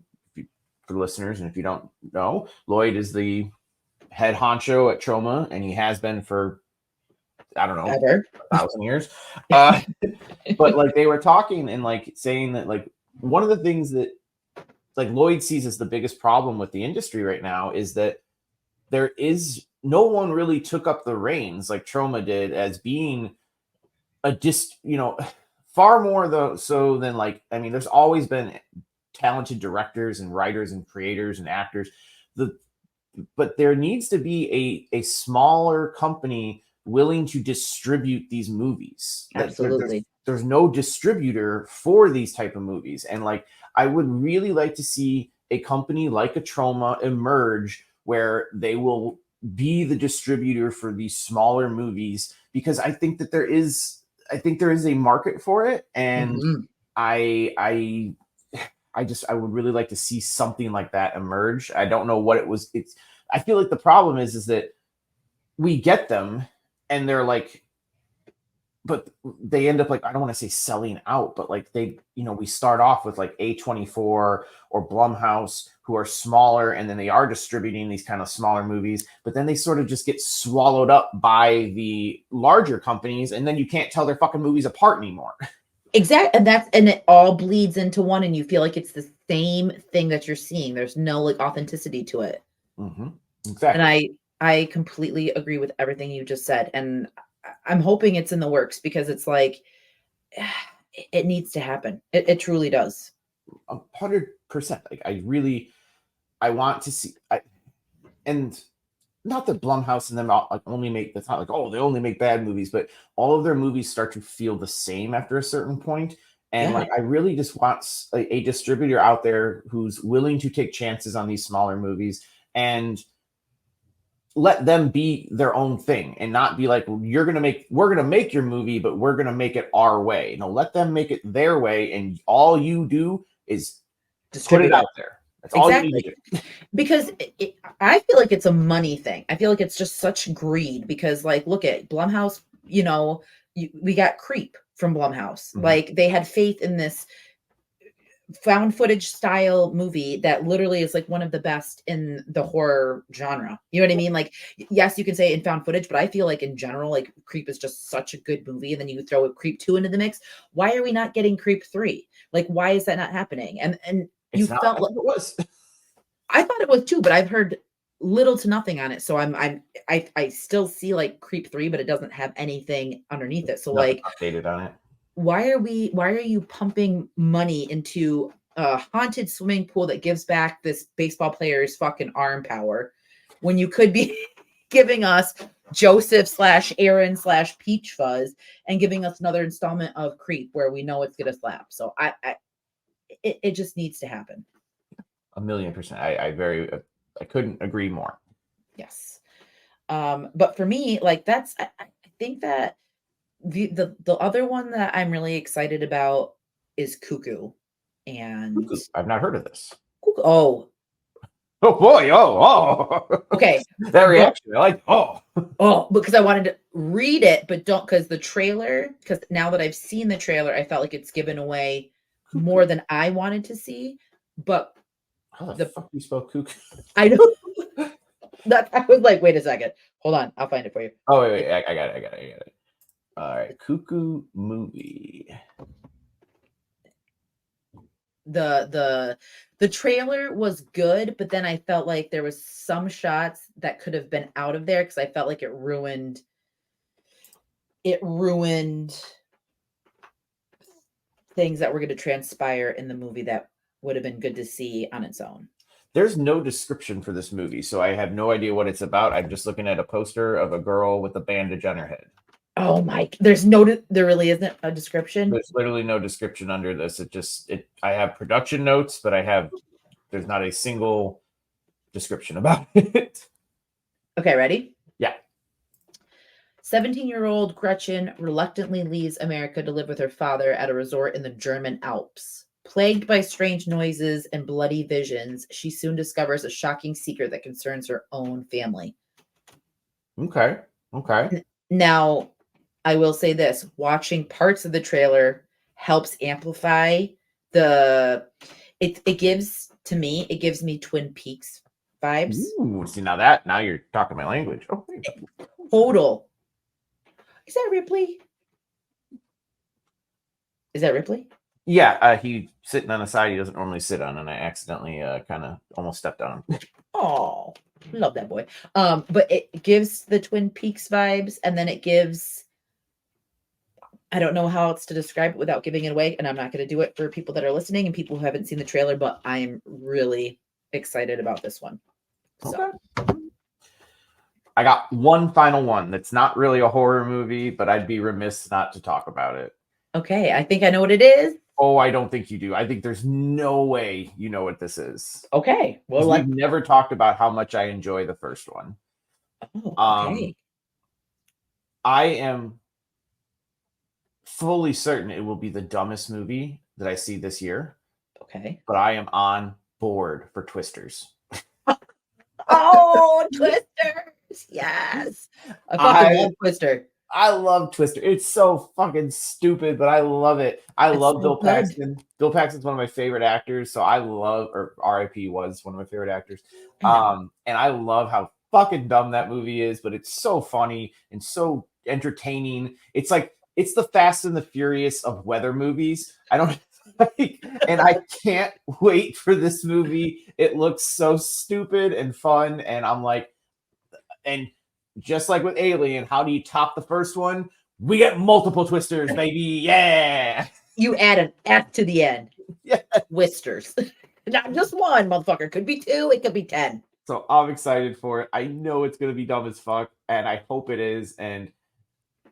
for listeners, and if you don't know, Lloyd is the head honcho at Troma, and he has been for I don't know, 1,000 years. But like they were talking and like saying that like one of the things that like Lloyd sees as the biggest problem with the industry right now is that there is no one really took up the reins like Troma did as being far more so than like, I mean, there's always been talented directors and writers and creators and actors. But there needs to be a smaller company willing to distribute these movies. Absolutely. There's no distributor for these type of movies. And like, I would really like to see a company like a Troma emerge where they will be the distributor for these smaller movies, because I think that there is a market for it. And I would really like to see something like that emerge. I don't know what it was. I feel like the problem is that we get them and they're like, but they end up like, I don't want to say selling out, but like we start off with like A24 or Blumhouse, who are smaller, and then they are distributing these kind of smaller movies, but then they sort of just get swallowed up by the larger companies, and then you can't tell their fucking movies apart anymore. Exactly. And it all bleeds into one, and you feel like it's the same thing that you're seeing. There's no like authenticity to it. Mm-hmm. And Exactly. I completely agree with everything you just said. And I'm hoping it's in the works because it's like it needs to happen. It truly does. 100%. Like I want to see. And not that Blumhouse and them like only make. That's not like, oh, they only make bad movies, but all of their movies start to feel the same after a certain point. And Yeah. like, I really just want a distributor out there who's willing to take chances on these smaller movies and let them be their own thing and not be like, well, we're gonna make your movie, but we're gonna make it our way. No, let them make it their way, and all you do is put it Distribute it. out there. That's all you need Exactly. to do. Because I feel like it's a money thing. I feel like it's just such greed because, like, look at Blumhouse, we got Creep from Blumhouse. Mhm. Like, they had faith in this found footage style movie that literally is like one of the best in the horror genre. You know what I mean? Like, yes, you can say in found footage, but I feel like in general, like Creep is just such a good movie. And then you throw a Creep 2 into the mix. Why are we not getting Creep 3? Like, why is that not happening? And you It's not. felt I like think it was. I thought it was too, but I've heard little to nothing on it. So I still see like Creep 3, but it doesn't have anything underneath it. So Nothing like updated on it. why are you pumping money into a haunted swimming pool that gives back this baseball player's fucking arm power when you could be giving us Joseph slash Aaron slash Peach Fuzz and giving us another installment of Creep where we know it's gonna slap. So it just needs to happen. 1,000,000%. I couldn't agree more. Yes. But for me, like I think that the other one that I'm really excited about is Cuckoo. And Cuckoo. I've not heard of this. Cuckoo, oh, Oh boy! Oh. okay. That But reaction. I like. Oh. because I wanted to read it, but don't because the trailer, because now that I've seen the trailer, I felt like it's given away Cuckoo. more than I wanted to see. But How the the fuck do you spell cuckoo? I know that I was like, wait a second, hold on, I'll find it for you. Oh wait. I got it. I got it. All right. Cuckoo movie. The trailer was good, but then I felt like there was some shots that could have been out of there because I felt like it ruined things that were going to transpire in the movie that would have been good to see on its own. There's no description for this movie, so I have no idea what it's about. I'm just looking at a poster of a girl with a bandage on her head. Oh my! There really isn't a description. There's literally no description under this. I have production notes, but there's not a single description about it. Okay, ready? Yeah. 17-year-old Gretchen reluctantly leaves America to live with her father at a resort in the German Alps. Plagued by strange noises and bloody visions, she soon discovers a shocking secret that concerns her own family. Okay. Okay. Now, I will say this, watching parts of the trailer helps amplify the it gives me Twin Peaks vibes. Ooh, see now you're talking my language. Oh, Total. Is that Ripley? Is that Ripley? yeah. He's sitting on a side he doesn't normally sit on, and I accidentally kind of almost stepped on him. Oh, love that boy. But it gives the Twin Peaks vibes, and then it gives I don't know how else to describe it without giving it away, and I'm not going to do it for people that are listening and people who haven't seen the trailer, but I'm really excited about this one. So. Okay. I got one final one that's not really a horror movie, but I'd be remiss not to talk about it. Okay, I think I know what it is. Oh, I don't think you do. I think there's no way you know what this is. Okay, well, We've never talked about how much I enjoy the first one. Oh, okay. I am fully certain it will be the dumbest movie that I see this year. Okay. But I am on board for Twisters. Oh, Twisters. Yes. I fucking love Twister. I love Twister. It's so fucking stupid, but I love it. I love so Bill good. Paxton. Bill Paxton's one of my favorite actors, so I love, or R.I.P. was one of my favorite actors. And I love how fucking dumb that movie is, but it's so funny and so entertaining. It's like it's the Fast and the Furious of weather movies. I don't And I can't wait for this movie. It looks so stupid and fun, and I'm like, and just like with Alien, how do you top the first one? We get multiple twisters, baby. Yeah. You add an F to the end. Yeah. Twisters. Not just one, motherfucker. Could be 2, it could be 10. So I'm excited for it. I know it's going to be dumb as fuck, and I hope it is. And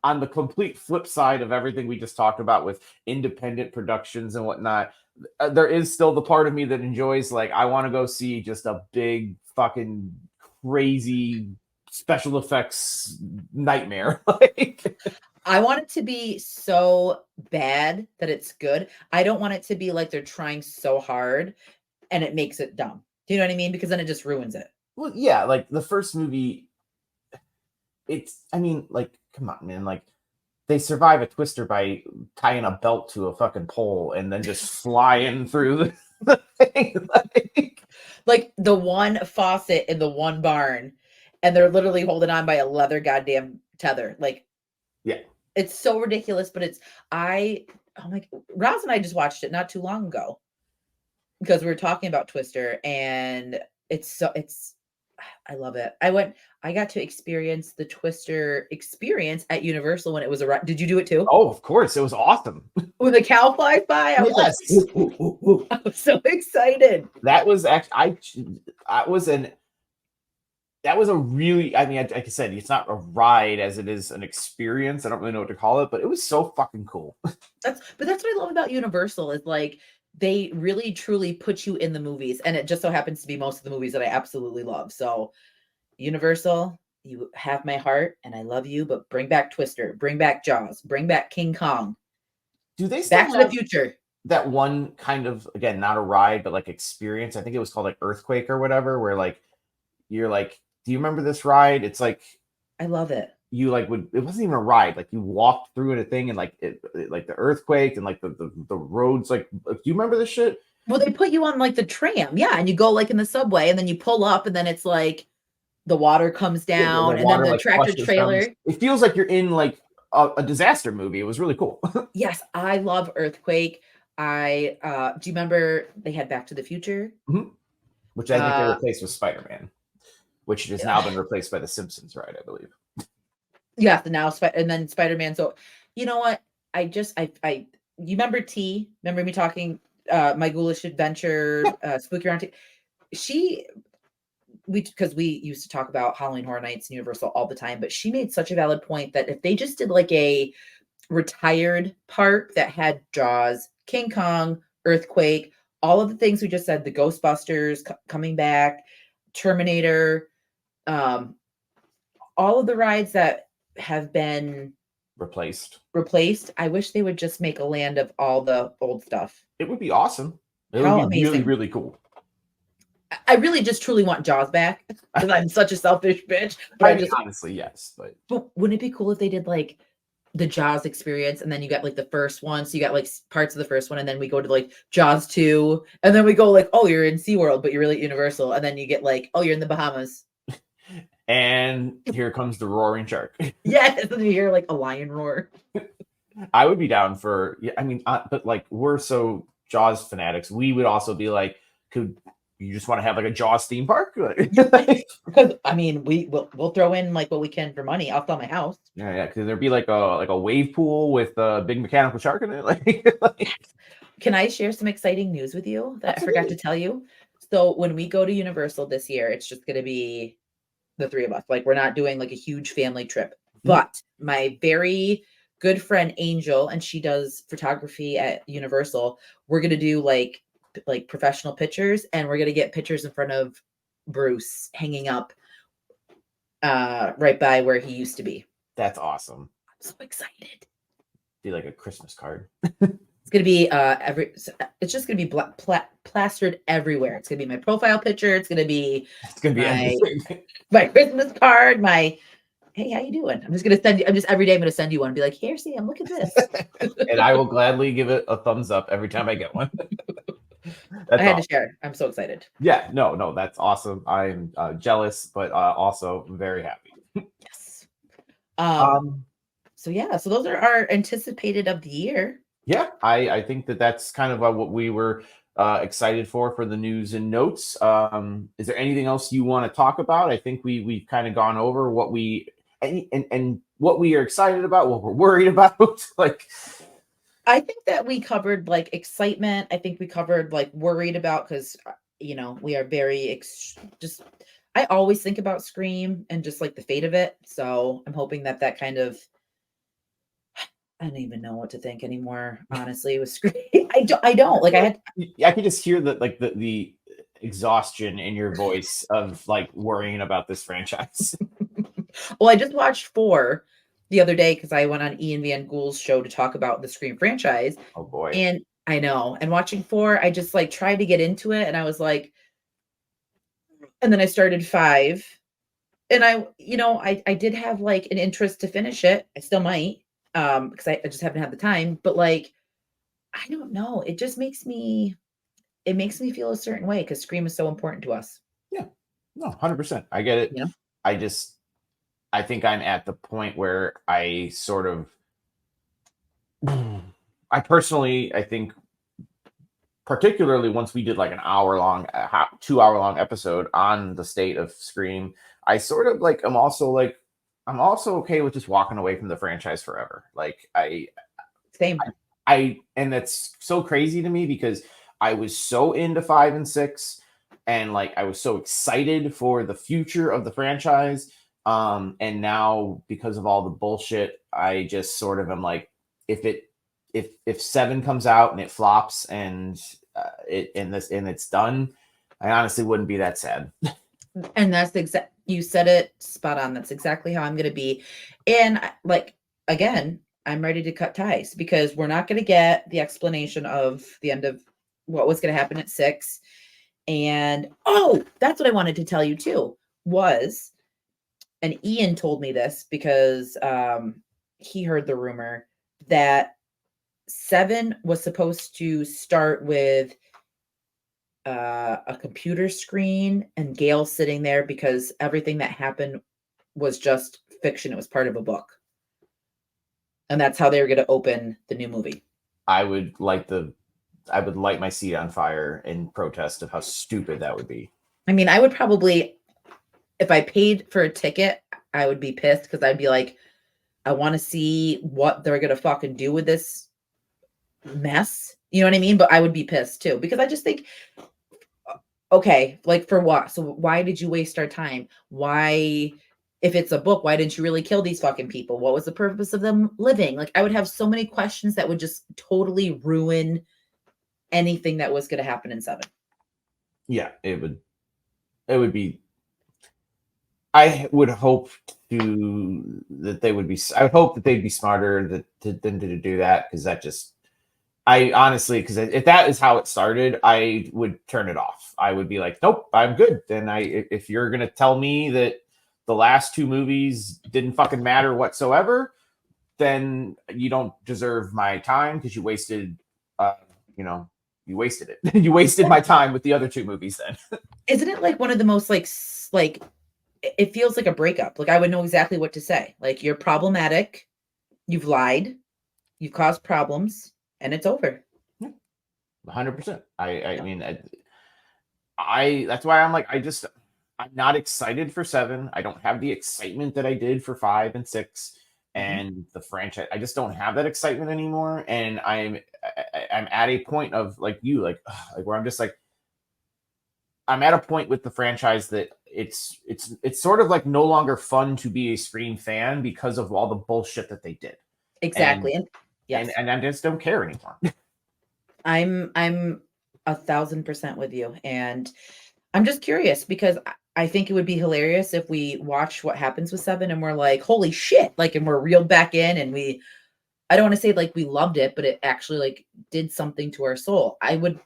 on the complete flip side of everything we just talked about with independent productions and whatnot, there is still the part of me that enjoys, like, I want to go see just a big fucking crazy special effects nightmare. Like, I want it to be so bad that it's good. I don't want it to be like they're trying so hard and it makes it dumb. Do you know what I mean? Because then it just ruins it. well, yeah, like the first movie, I mean, like, come on, man. Like, they survive a twister by tying a belt to a fucking pole and then just flying through the thing. Like the one faucet in the one barn, and they're literally holding on by a leather goddamn tether. Like, yeah. It's so ridiculous, but I'm like, Roz and I just watched it not too long ago because we were talking about Twister, and I love it. I got to experience the Twister experience at Universal when it was a. Did you do it too? Oh, of course. It was awesome. When the cow flies by, I was like, "Ooh, ooh, ooh, ooh." I was so excited. That was actually, that was a really, I mean, like I said, it's not a ride as it is an experience. I don't really know what to call it, but it was so fucking cool. That's what I love about Universal is like they really truly put you in the movies, and it just so happens to be most of the movies that I absolutely love. So Universal, you have my heart and I love you, but bring back Twister, bring back Jaws, bring back King Kong. Do they still Back to the Future? That one kind of, again, not a ride, but like experience? I think it was called like Earthquake or whatever, where like you're like, do you remember this ride? It's like, I love it. you like it wasn't even a ride, like you walked through in a thing, and like like the earthquake and like the roads, like, do you remember this shit? Well, they put you on like the tram, yeah, and you go like in the subway, and then you pull up, and then it's like the water comes down, and then the like tractor flushes trailer. down. It feels like you're in like a disaster movie. It was really cool. Yes, I love Earthquake. Do you remember they had Back to the Future? Which I think they replaced with Spider-Man, which has now been replaced by the Simpsons ride, I believe. Yeah, and then Spider-Man. So you know what? You remember T? Remember me talking My Ghoulish Adventure, Spooky Around T? Because we used to talk about Halloween Horror Nights and Universal all the time, but she made such a valid point that if they just did like a retired park that had Jaws, King Kong, Earthquake, all of the things we just said, the Ghostbusters coming back, Terminator, all of the rides that have been replaced. I wish they would just make a land of all the old stuff. It would be awesome. It would be really, really cool. I really just truly want Jaws back because I'm such a selfish bitch. But honestly, yes. But wouldn't it be cool if they did like the Jaws experience, and then you got like the first one, so you got like parts of the first one, and then we go to like Jaws 2, and then we go like, oh, you're in SeaWorld, but you're really at Universal, and then you get like, oh, you're in the Bahamas. And here comes the roaring shark. Yes, and you hear like a lion roar. I would be down for, I mean, but like we're so Jaws fanatics, we would also be like, could you just want to have like a Jaws theme park? Because I mean, we'll throw in like what we can for money. I'll sell my house. Yeah. Because there'd be like a wave pool with a big mechanical shark in it. Can I share some exciting news with you that Absolutely. I forgot to tell you? So when we go to Universal this year, it's just going to be the three of us. Like we're not doing like a huge family trip. But my very good friend Angel, and she does photography at Universal, we're going to do like professional pictures, and we're going to get pictures in front of Bruce hanging up right by where he used to be. That's awesome. I'm so excited. Be like a Christmas card. It's going to be it's just going to be plastered everywhere. It's going to be my profile picture. It's going to be my Christmas card, hey, how you doing? I'm just every day I'm going to send you one and be like, here, Sam, look at this. And I will gladly give it a thumbs up every time I get one. I had to share. I'm so excited. Yeah, no, that's awesome. I'm jealous, but also very happy. Yes. So those are our anticipated of the year. Yeah, I think that that's kind of what we were excited for the news and notes. Is there anything else you want to talk about? I think we've kind of gone over what we and what we are excited about, what we're worried about. Like, I think that we covered like excitement. I think we covered like worried about because we are very just. I always think about Scream and just like the fate of it. So I'm hoping that that kind of I don't even know what to think anymore. Honestly, with Scream, I don't like. I had I could just hear that, like the exhaustion in your voice of like worrying about this franchise. well, I just watched 4 the other day because I went on Ian Van Ghoul's show to talk about the Scream franchise. Oh boy. And I know, and watching 4, I just like tried to get into it and I was like, and then I started 5. And I did have like an interest to finish it. I still might, because I just haven't had the time. But like, I don't know. It makes me feel a certain way because Scream is so important to us. Yeah. No, 100%. I get it. You know? I just I think I'm at the point where I sort of I personally I think particularly once we did like an hour long 2 hour long episode on the state of Scream, I sort of like I'm also okay with just walking away from the franchise forever. Like Same. and that's so crazy to me because I was so into 5 and 6 and like I was so excited for the future of the franchise. And now because of all the bullshit, I just sort of am like, if 7 comes out and it flops and it's done, I honestly wouldn't be that sad. And that's the exact you said it spot on. That's exactly how I'm gonna be. And like again, I'm ready to cut ties because we're not gonna get the explanation of the end of what was gonna happen at 6. And oh, that's what I wanted to tell you too, was and Ian told me this because he heard the rumor that 7 was supposed to start with a computer screen and Gail sitting there because everything that happened was just fiction. It was part of a book. And that's how they were going to open the new movie. I would light my seat on fire in protest of how stupid that would be. I mean, I would probably, if I paid for a ticket, I would be pissed because I'd be like, I want to see what they're going to fucking do with this mess. You know what I mean? But I would be pissed too because I just think, okay, like for what? So why did you waste our time? Why, if it's a book, why didn't you really kill these fucking people? What was the purpose of them living? Like I would have so many questions that would just totally ruin anything that was going to happen in 7. Yeah, it would be. I would hope that they would be. I would hope that they'd be smarter than to do that because that just. I honestly, because if that is how it started, I would turn it off. I would be like, nope, I'm good. Then if you're gonna tell me that the last 2 movies didn't fucking matter whatsoever, then you don't deserve my time because you wasted, you wasted it. You wasted my time with the other 2 movies. Then Isn't it like one of the most like it feels like a breakup? Like I would know exactly what to say. Like you're problematic, you've lied, you've caused problems, and it's over. 100%. I mean, I that's why I'm like I'm not excited for 7. I don't have the excitement that I did for 5 and 6 and the franchise. I just don't have that excitement anymore. And I'm at a point of like where I'm just like I'm at a point with the franchise that it's sort of like no longer fun to be a Scream fan because of all the bullshit that they did. Exactly. And yes. And I just don't care anymore. I'm 1,000% with you. And I'm just curious because I think it would be hilarious if we watch what happens with 7 and we're like, holy shit, like, and we're reeled back in and I don't want to say like we loved it, but it actually like did something to our soul. I would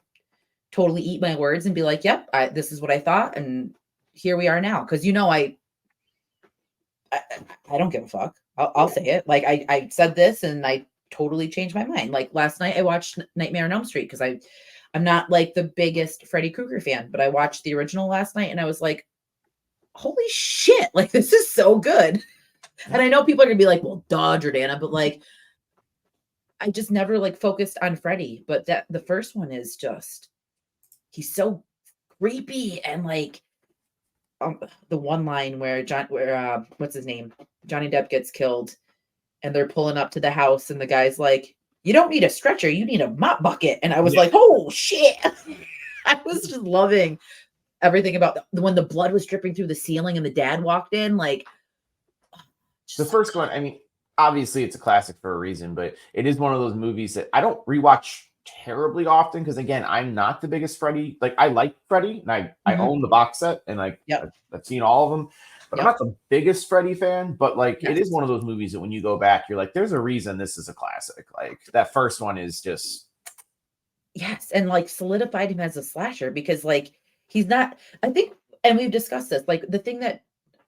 totally eat my words and be like, yep, this is what I thought. And here we are now. Cause I don't give a fuck. I'll say it. Like I said this and I totally changed my mind. Like last night I watched Nightmare on Elm Street because I'm not like the biggest Freddy Krueger fan, but I watched the original last night and I was like, holy shit, like this is so good. And I know people are gonna be like, well, duh, Jordana, but like I just never like focused on Freddy, but that the first one is just he's so creepy and like the one line where what's his name? Johnny Depp gets killed and they're pulling up to the house and the guy's like, "You don't need a stretcher, you need a mop bucket." And I was like, "Oh shit." I was just loving everything about when the blood was dripping through the ceiling and the dad walked in like The first one, I mean, obviously it's a classic for a reason, but it is one of those movies that I don't rewatch terribly often because again, I'm not the biggest Freddy. Like I like Freddy and I own the box set and like Yep. I've seen all of them, but I'm Yep. not the biggest Freddy fan. But like it is Yes. one of those movies that when you go back, you're like, there's a reason this is a classic. Like that first one is just Yes, and like solidified him as a slasher because like he's not I think and we've discussed this, like the thing that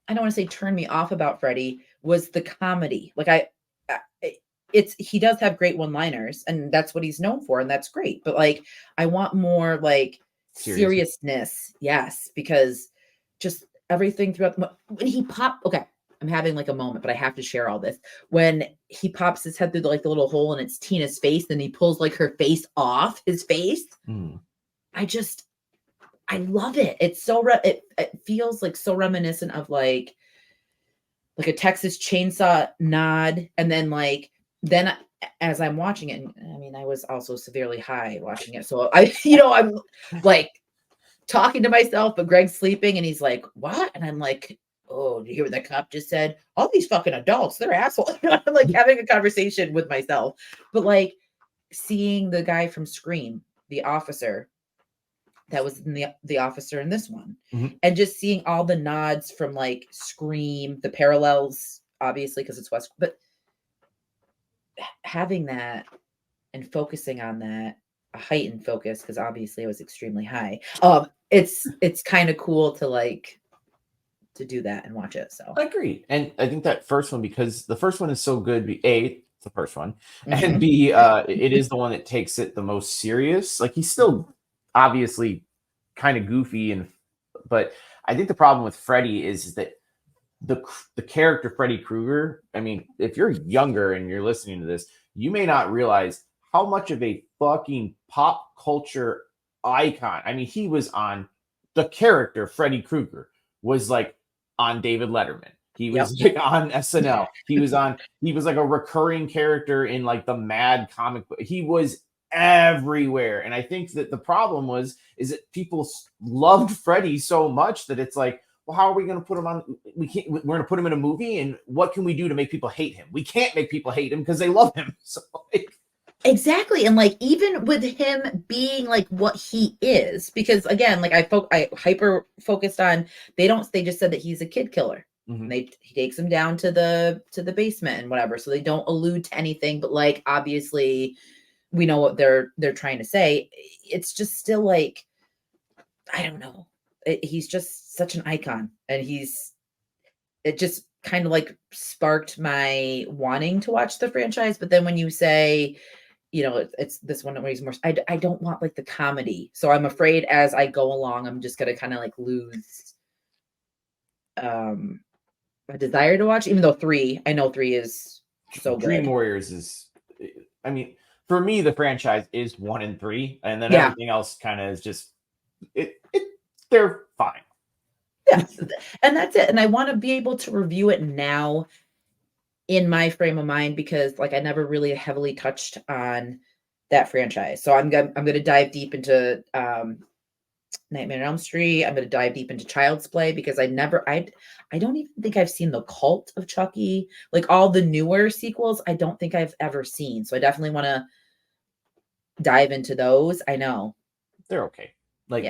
I don't want to say turned me off about Freddy was the comedy. Like it's he does have great one-liners and that's what he's known for and that's great. But like I want more like serious. seriousness. Yes, because just everything throughout when he popped okay, I'm having like a moment, but I have to share all this. When he pops his head through like the little hole and it's Tina's face, then he pulls like her face off his face. I just I love it. It's so it feels like so reminiscent of like a Texas Chainsaw nod, and then like then as I'm watching it, and I mean I was also severely high watching it, so I I'm like talking to myself, but Greg's sleeping, and he's like, "What?" And I'm like, "Oh, do you hear what the cop just said? All these fucking adults, they're assholes." I'm like having a conversation with myself, but like seeing the guy from Scream, the officer that was in the officer in this one, and just seeing all the nods from like Scream, the parallels, obviously because it's West, but having that and focusing on that, a heightened focus because obviously I was extremely high. It's kind of cool to like to do that and watch it. So I agree. And I think that first one, because the first one is so good, A, it's the first one, and B, it is the one that takes it the most serious. Like he's still obviously kind of goofy but I think the problem with Freddy is that the character Freddy Krueger, I mean, if you're younger and you're listening to this, you may not realize how much of a fucking pop culture icon. I mean, he was on the character Freddy Krueger was like on David Letterman. He was like on SNL. He was like a recurring character in like the Mad comic book. He was everywhere. And I think that the problem is that people loved Freddy so much that it's like, well, how are we going to put him on? We're going to put him in a movie, and what can we do to make people hate him? We can't make people hate him because they love him. So like, exactly. And like even with him being like what he is, because again, like I hyper focused on they just said that he's a kid killer. He takes him down to the basement and whatever. So they don't allude to anything, but like obviously we know what they're trying to say. It's just still like I don't know. He's just such an icon, and it just kind of like sparked my wanting to watch the franchise. But then when you say, it's this one where he's more, I don't want like the comedy. So I'm afraid as I go along, I'm just going to kind of like lose a desire to watch, even though I know 3 is so good. Dream Warriors is, I mean, for me, the franchise is 1 and 3, and then everything else kind of is just, they're fine. Yes, and that's it. And I want to be able to review it now in my frame of mind because like I never really heavily touched on that franchise. So I'm going to dive deep into Nightmare on Elm Street. I'm going to dive deep into Child's Play because I don't even think I've seen The Cult of Chucky. Like all the newer sequels, I don't think I've ever seen. So I definitely want to dive into those. I know. They're okay. Like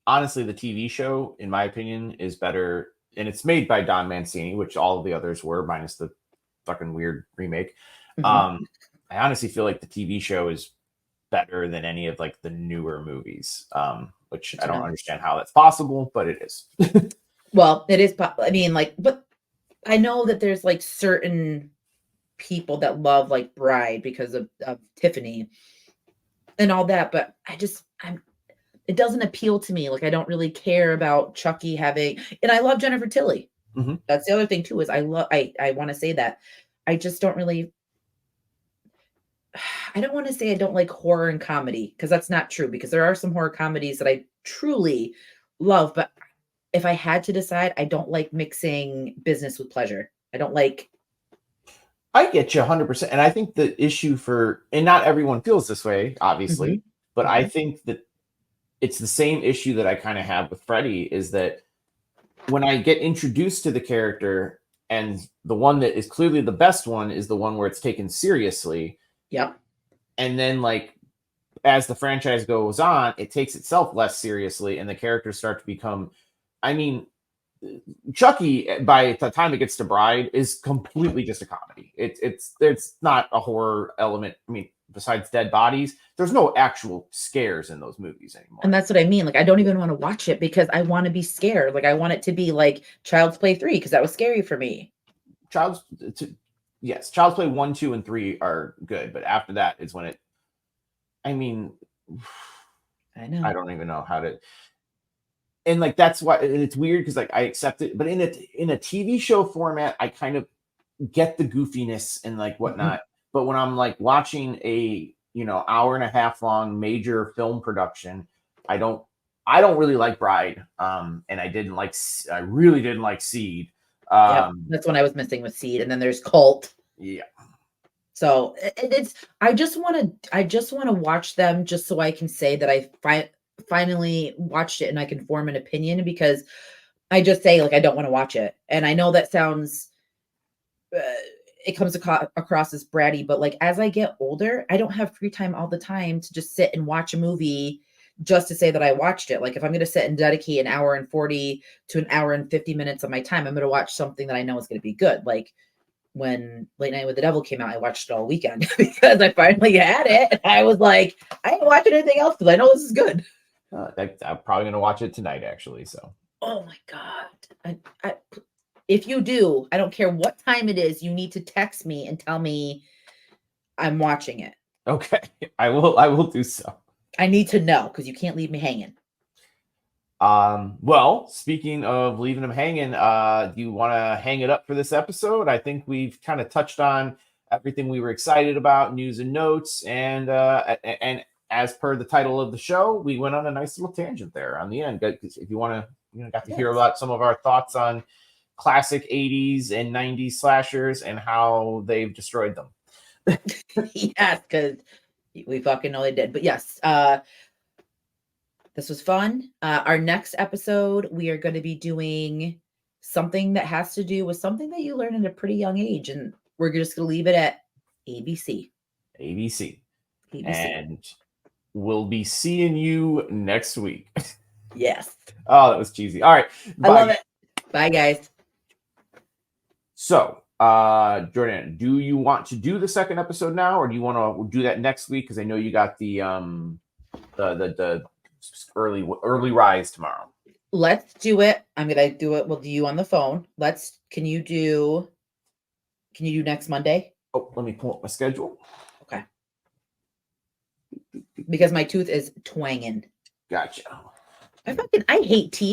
honestly, the TV show, in my opinion, is better. And it's made by Don Mancini, which all of the others were, minus the fucking weird remake. I honestly feel like the TV show is better than any of like the newer movies, which I don't understand how that's possible, but it is. Well, it is. I mean, like, but I know that there's like certain people that love like Bride because of Tiffany and all that, but it doesn't appeal to me. Like, I don't really care about Chucky having, and I love Jennifer Tilly. That's the other thing too, is I want to say that I just don't really, I don't want to say I don't like horror and comedy because that's not true, because there are some horror comedies that I truly love, but if I had to decide, I don't like mixing business with pleasure. I don't like. I get you 100%. And I think the issue and not everyone feels this way, obviously, Mhm, but I mhm. think that it's the same issue that I kind of have with Freddy is that when I get introduced to the character and the one that is clearly the best one is the one where it's taken seriously. Yep. And then, like, as the franchise goes on, it takes itself less seriously and the characters start to become, I mean, Chucky, by the time it gets to Bride, is completely just a comedy. It's not a horror element. I mean, besides dead bodies, there's no actual scares in those movies And anymore. that's what I mean. Like, I don't even want to watch it because I want to be scared. Like, I want it to be like Child's Play 3 because that was scary for me. Child's yes, Child's Play 1, 2, and 3 are good, but after that is when it. I mean, I I know. don't even know how to. And like that's why it's weird because like I accept it, but in a TV show format, I kind of get the goofiness and like Mhm. whatnot. But when I'm like watching a hour and a half long major film production, I don't I don't really like Bride. And I really didn't like Seed. Yep. That's when I was missing with Seed. And then there's Cult. Yeah. So it's I just want to watch them just so I can say that finally watched it and I can form an opinion, because I just say like I don't want to watch it. And I know that sounds uh, it comes across as bratty, but like as I get older, I don't have free time all the time to just sit and watch a movie just to say that I watched it. Like if I'm going to sit and dedicate an hour and 40 to an hour and 50 minutes of my time, I'm going to watch something that I know is going to be good. Like when Late Night with the Devil came out, I watched it all weekend because I finally had it. And I was like, I ain't watching anything else because I know this is good. I'm probably gonna watch it tonight, actually. So Oh my God. If you do, I don't care what time it is, you need to text me and tell me I'm watching it. okay, I will do so. I need to know because you can't leave me hanging. Well, speaking of leaving them hanging, do you want to hang it up for this episode? I think we've kind of touched on everything we were excited about, news and notes, and as per the title of the show, we went on a nice little tangent there on the end. If you want to, got to hear Yes. about some of our thoughts on classic 80s and 90s slashers and how they've destroyed them. Yes, because we fucking know they did. But yes, this was fun. Our next episode, we are going to be doing something that has to do with something that you learn at a pretty young age. And we're just going to leave it at ABC. ABC. ABC. And we'll be seeing you next week. Yes. Oh, that was cheesy. All right. I Bye. love it. Bye, guys. So, Jordan, do you want to do the second episode now, or do you want to do that next week? Because I know you got the early rise tomorrow. Let's do it. I'm going to do it with you on the phone. Can you do next Monday? Oh, let me pull up my schedule. Okay. Because my tooth is twanging. Gotcha. I hate teeth.